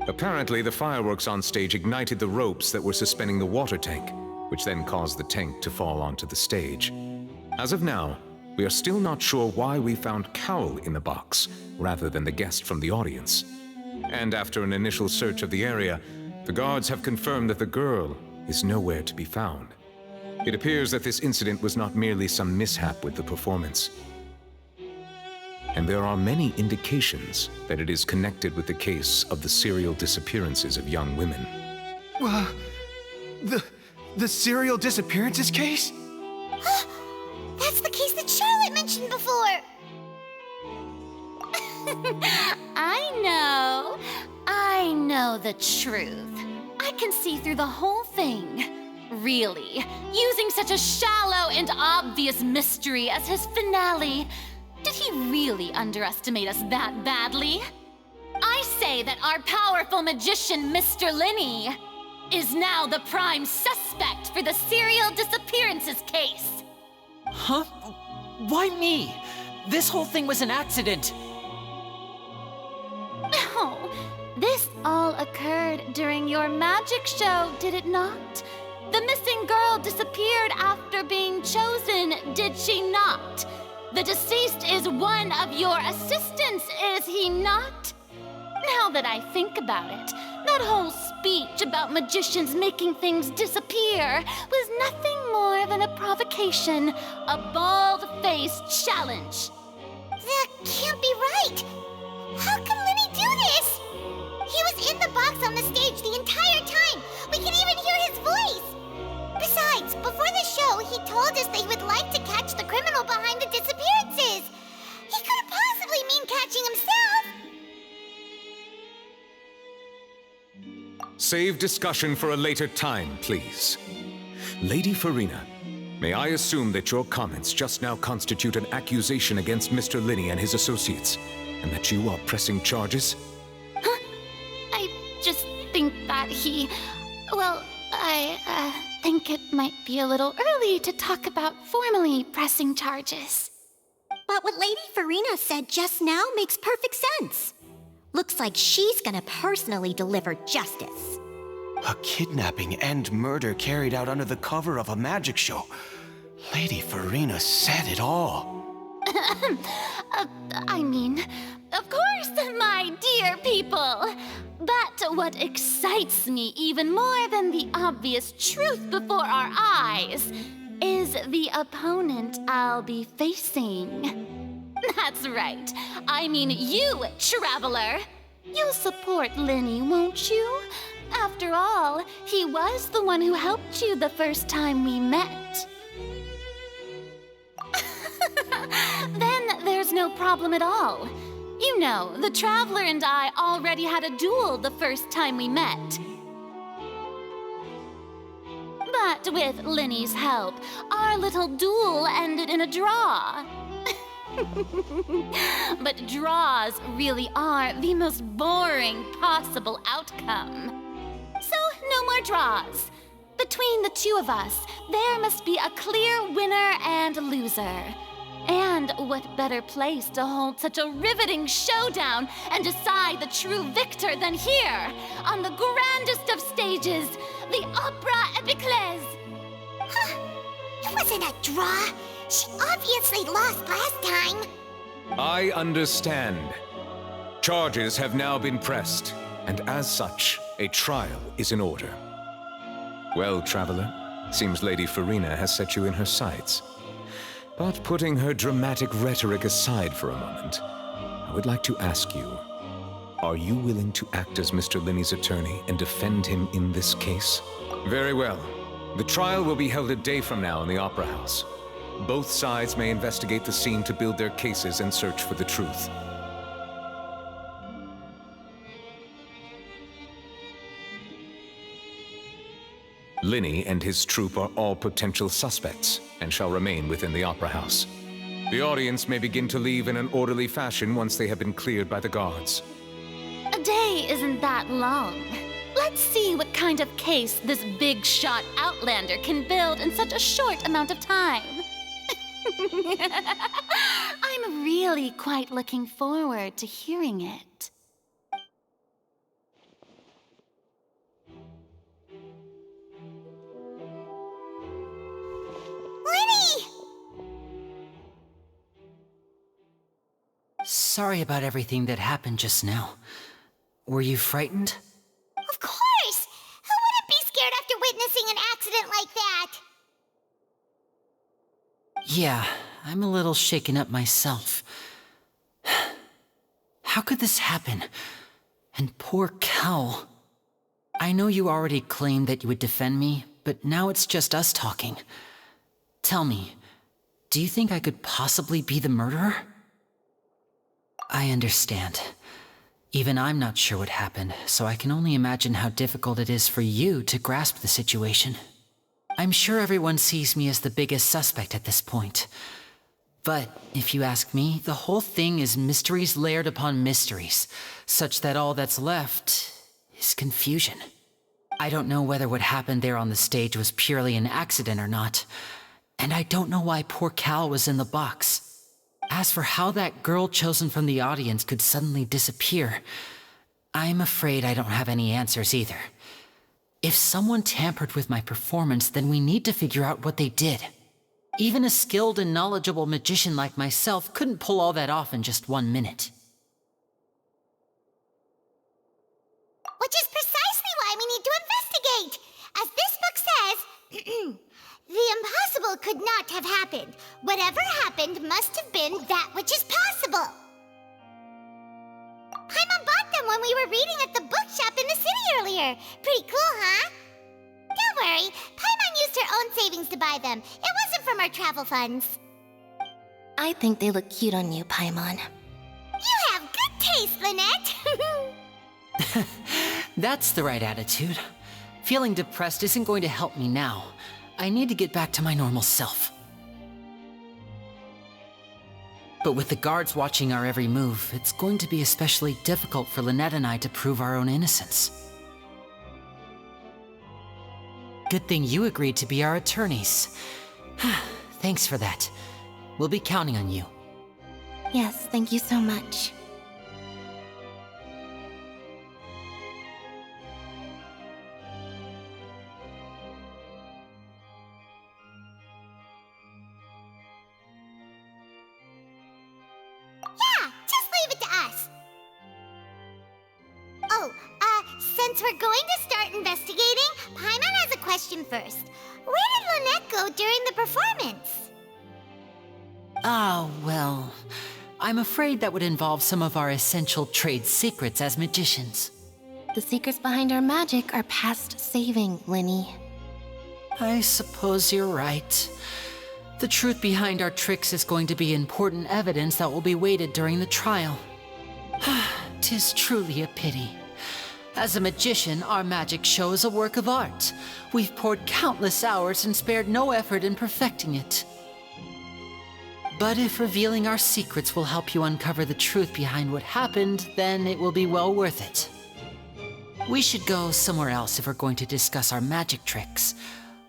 Apparently, the fireworks on stage ignited the ropes that were suspending the water tank, which then caused the tank to fall onto the stage. As of now, we are still not sure why we found Cowell in the box, rather than the guest from the audience. And after an initial search of the area, the guards have confirmed that the girl is nowhere to be found. It appears that this incident was not merely some mishap with the performance. And there are many indications that it is connected with the case of the serial disappearances of young women. The serial disappearances case? That's the case that Charlotte mentioned before. I know the truth. I can see through the whole thing. Really, using such a shallow and obvious mystery as his finale, did he really underestimate us that badly? I say that our powerful magician, Mr. Linney, is now the prime suspect for the serial disappearances case. Huh? Why me? This whole thing was an accident. This all occurred during your magic show, did it not? The missing girl disappeared after being chosen, did she not? The deceased is one of your assistants, is he not? Now that I think about it, that whole speech about magicians making things disappear was nothing more than a provocation, a bald-faced challenge. That can't be right. How can Lenny do this? He was in the box on the stage the entire time. We can even hear his voice. Besides, before the show, he told us that he would like to catch the criminal behind the disappearances. He couldn't possibly mean catching himself. Save discussion for a later time, please. Lady Farina, may I assume that your comments just now constitute an accusation against Mr. Linney and his associates, and that you are pressing charges? Huh? I just think that I think it might be a little early to talk about formally pressing charges. But what Lady Farina said just now makes perfect sense. Looks like she's gonna personally deliver justice. A kidnapping and murder carried out under the cover of a magic show. Lady Farina said it all. I mean, of course, my dear people. But what excites me even more than the obvious truth before our eyes is the opponent I'll be facing. That's right. I mean you, Traveler. You'll support Lenny, won't you? After all, he was the one who helped you the first time we met. Then there's no problem at all. You know, the Traveler and I already had a duel the first time we met. But with Lenny's help, our little duel ended in a draw. But draws really are the most boring possible outcome. So, no more draws. Between the two of us, there must be a clear winner and loser. And what better place to hold such a riveting showdown and decide the true victor than here, on the grandest of stages, the Opera Epiclese. Huh? It wasn't a draw. She obviously lost last time. I understand. Charges have now been pressed, and as such, a trial is in order. Well, Traveler, seems Lady Farina has set you in her sights. But putting her dramatic rhetoric aside for a moment, I would like to ask you, are you willing to act as Mr. Linney's attorney and defend him in this case? Very well. The trial will be held a day from now in the Opera House. Both sides may investigate the scene to build their cases and search for the truth. Linney and his troupe are all potential suspects and shall remain within the Opera House. The audience may begin to leave in an orderly fashion once they have been cleared by the guards. A day isn't that long. Let's see what kind of case this big-shot Outlander can build in such a short amount of time. I'm really quite looking forward to hearing it. Lenny! Sorry about everything that happened just now. Were you frightened? Of course! Who wouldn't be scared after witnessing an accident like that? Yeah, I'm a little shaken up myself. How could this happen? And poor Cal. I know you already claimed that you would defend me, but now it's just us talking. Tell me, do you think I could possibly be the murderer? I understand. Even I'm not sure what happened, so I can only imagine how difficult it is for you to grasp the situation. I'm sure everyone sees me as the biggest suspect at this point. But if you ask me, the whole thing is mysteries layered upon mysteries, such that all that's left is confusion. I don't know whether what happened there on the stage was purely an accident or not, and I don't know why poor Cal was in the box. As for how that girl chosen from the audience could suddenly disappear, I'm afraid I don't have any answers either. If someone tampered with my performance, then we need to figure out what they did. Even a skilled and knowledgeable magician like myself couldn't pull all that off in just 1 minute. Which is precisely why we need to investigate. As this book says, the impossible could not have happened. Whatever happened must have been that which is possible. Paimon bought them when we were reading at the bookshop in the city earlier. Pretty cool, huh? Don't worry, Paimon used her own savings to buy them. It wasn't from our travel funds. I think they look cute on you, Paimon. You have good taste, Lynette. That's the right attitude. Feeling depressed isn't going to help me now. I need to get back to my normal self. But with the guards watching our every move, it's going to be especially difficult for Lynette and I to prove our own innocence. Good thing you agreed to be our attorneys. Thanks for that. We'll be counting on you. Yes, thank you so much. Yeah, just leave it to us. Oh, since we're going to start investigating, Paimon has a question first. Where did Lynette go during the performance? Ah, well, I'm afraid that would involve some of our essential trade secrets as magicians. The secrets behind our magic are past saving, Linny. I suppose you're right. The truth behind our tricks is going to be important evidence that will be weighted during the trial. 'Tis truly a pity. As a magician, our magic show is a work of art. We've poured countless hours and spared no effort in perfecting it. But if revealing our secrets will help you uncover the truth behind what happened, then it will be well worth it. We should go somewhere else if we're going to discuss our magic tricks.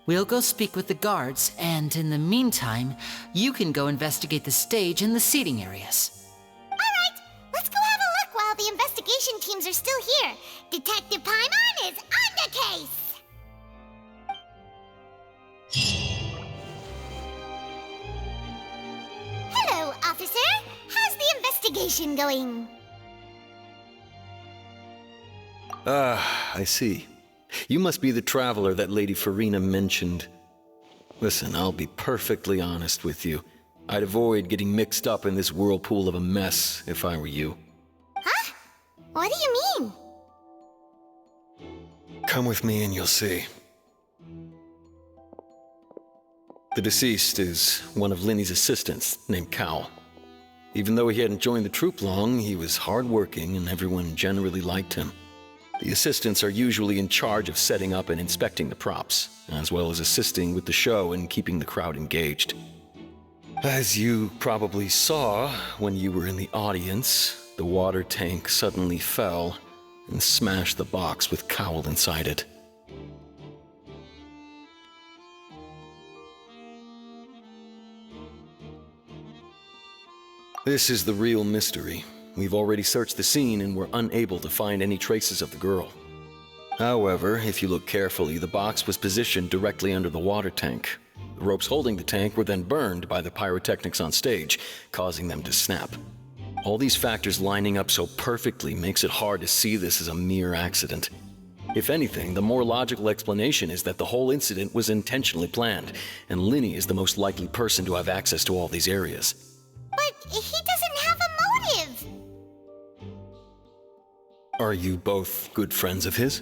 We'll go speak with the guards, and in the meantime, you can go investigate the stage and the seating areas. Alright, let's go have a look while the investigation teams are still here. Detective Paimon is on the case! Hello, officer. How's the investigation going? Ah, I see. You must be the traveler that Lady Farina mentioned. Listen, I'll be perfectly honest with you. I'd avoid getting mixed up in this whirlpool of a mess if I were you. Huh? What do you mean? Come with me and you'll see. The deceased is one of Linny's assistants named Cal. Even though he hadn't joined the troupe long, he was hardworking and everyone generally liked him. The assistants are usually in charge of setting up and inspecting the props, as well as assisting with the show and keeping the crowd engaged. As you probably saw when you were in the audience, the water tank suddenly fell and smashed the box with Cowl inside it. This is the real mystery. We've already searched the scene and were unable to find any traces of the girl. However, if you look carefully, the box was positioned directly under the water tank. The ropes holding the tank were then burned by the pyrotechnics on stage, causing them to snap. All these factors lining up so perfectly makes it hard to see this as a mere accident. If anything, the more logical explanation is that the whole incident was intentionally planned, and Linny is the most likely person to have access to all these areas. But he doesn't have a motive! Are you both good friends of his?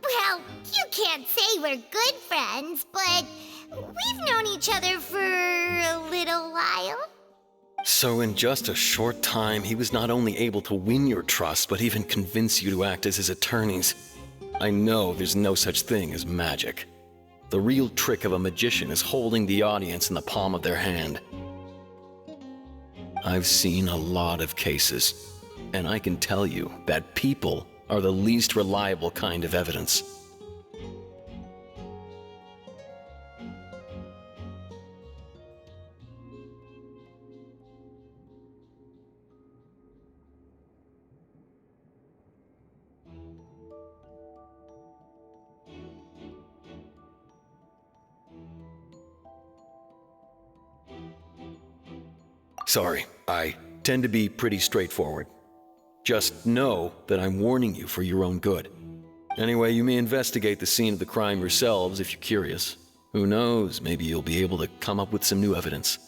Well, you can't say we're good friends, but we've known each other for a little while. So in just a short time, he was not only able to win your trust, but even convince you to act as his attorneys. I know there's no such thing as magic. The real trick of a magician is holding the audience in the palm of their hand. I've seen a lot of cases, and I can tell you that people are the least reliable kind of evidence. Sorry, I tend to be pretty straightforward. Just know that I'm warning you for your own good. Anyway, you may investigate the scene of the crime yourselves if you're curious. Who knows, maybe you'll be able to come up with some new evidence.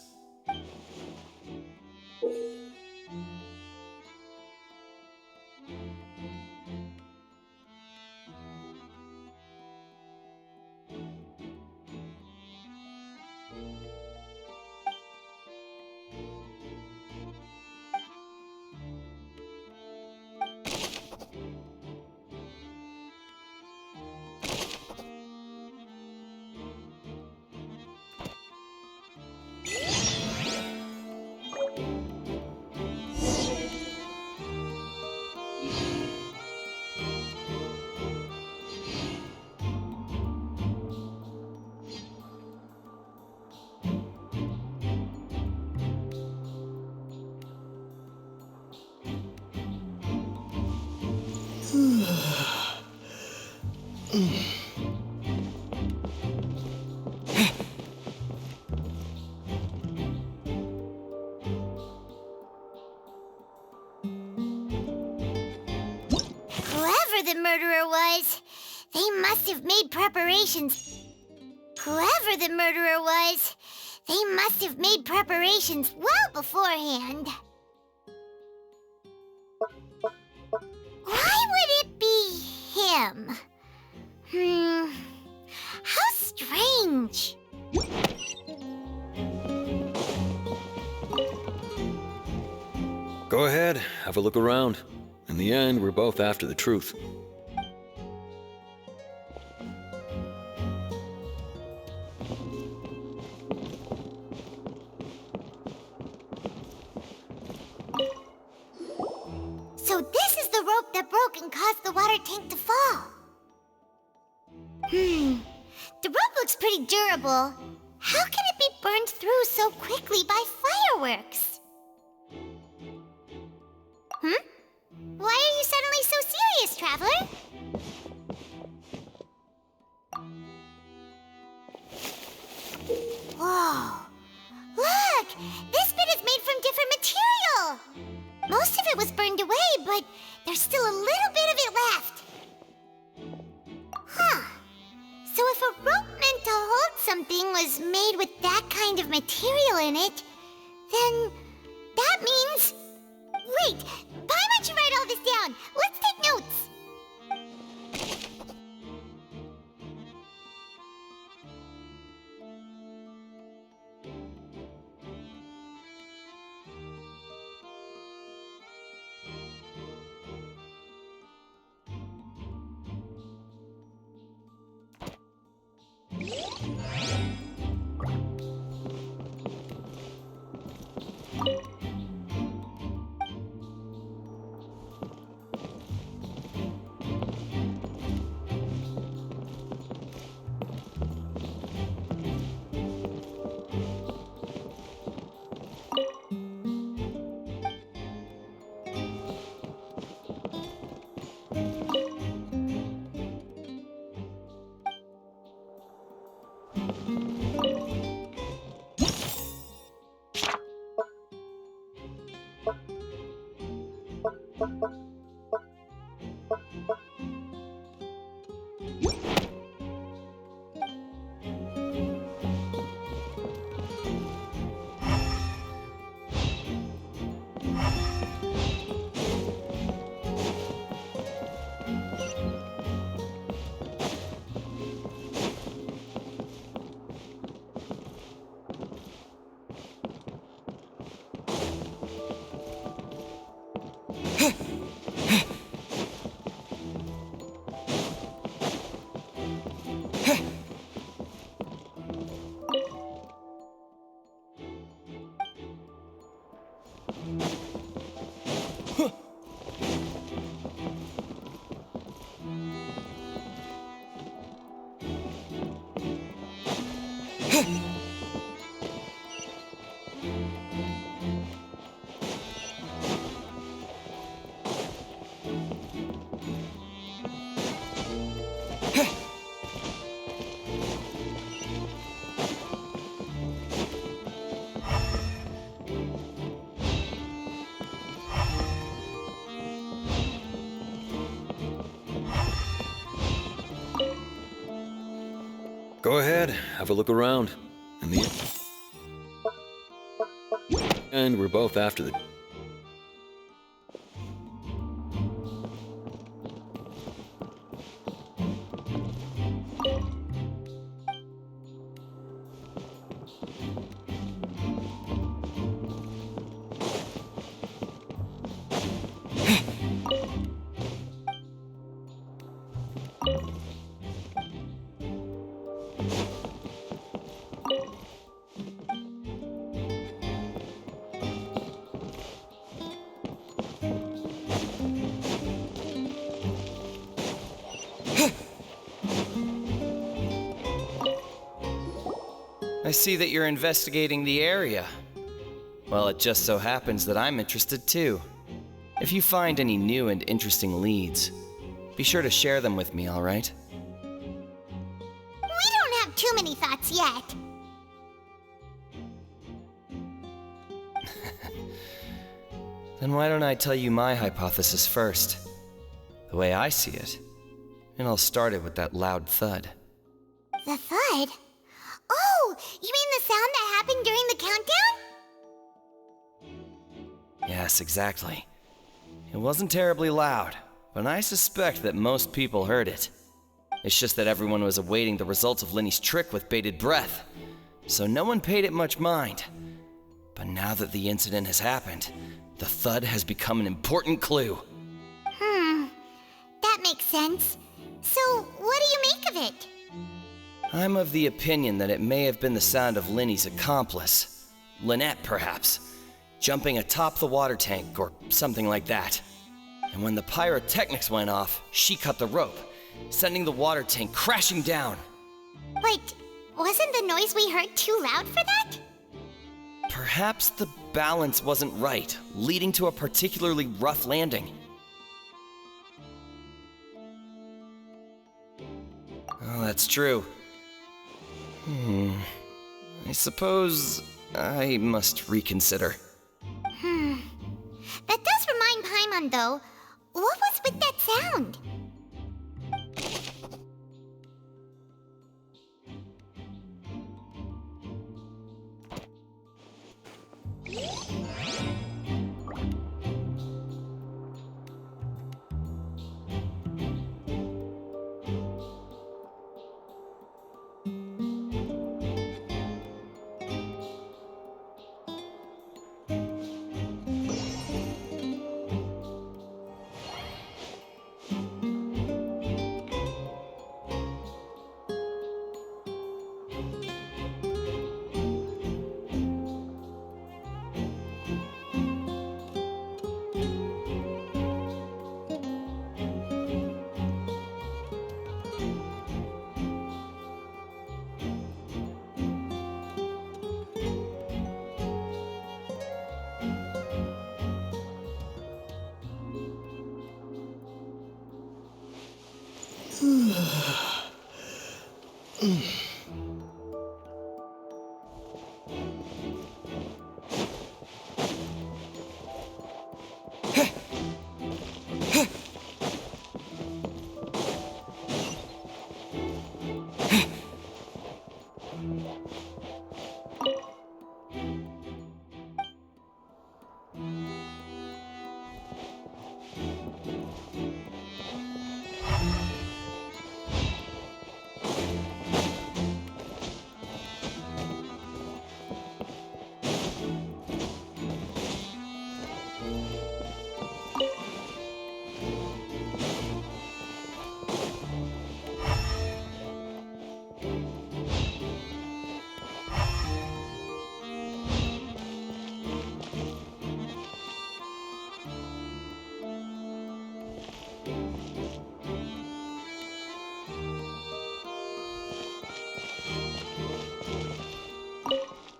Whoever the murderer was, they must have made preparations. Whoever the murderer was, they must have made preparations well beforehand. Why would it be him? How strange. Go ahead, have a look around. In the end, we're both after the truth. So this is the rope that broke and caused the water tank to fall. The rope looks pretty durable. How can it be burned through so quickly by fireworks? Why are you suddenly so serious, Traveler? Whoa! Look! This bit is made from different material! Most of it was burned away, but there's still a little bit of it left. Huh. So if a rope meant to hold something was made with that kind of material in it, then that means... Wait! Why don't you write all this down? Let's take notes! Go ahead, have a look around. And we're both after the... I see that you're investigating the area. Well, it just so happens that I'm interested too. If you find any new and interesting leads, be sure to share them with me, all right? We don't have too many thoughts yet. Then why don't I tell you my hypothesis first? The way I see it. And I'll start it with that loud thud. The thud? Oh, you mean the sound that happened during the countdown? Yes, exactly. It wasn't terribly loud, but I suspect that most people heard it. It's just that everyone was awaiting the results of Linny's trick with bated breath, so no one paid it much mind. But now that the incident has happened, the thud has become an important clue. That makes sense. So, what do you make of it? I'm of the opinion that it may have been the sound of Linny's accomplice, Lynette perhaps, jumping atop the water tank or something like that. And when the pyrotechnics went off, she cut the rope, sending the water tank crashing down. But wasn't the noise we heard too loud for that? Perhaps the balance wasn't right, leading to a particularly rough landing. Oh, that's true. I suppose I must reconsider. That does remind Paimon, though. What was with that sound?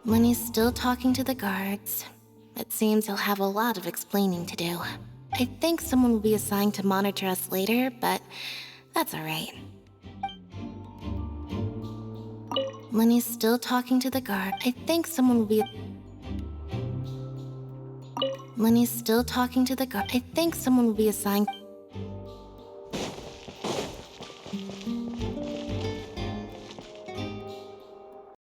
Lenny's still talking to the guards. It seems he'll have a lot of explaining to do. I think someone will be assigned to monitor us later, but that's alright. Lenny's still talking to the guard. I think someone will be... Lenny's still talking to the guard. I think someone will be assigned...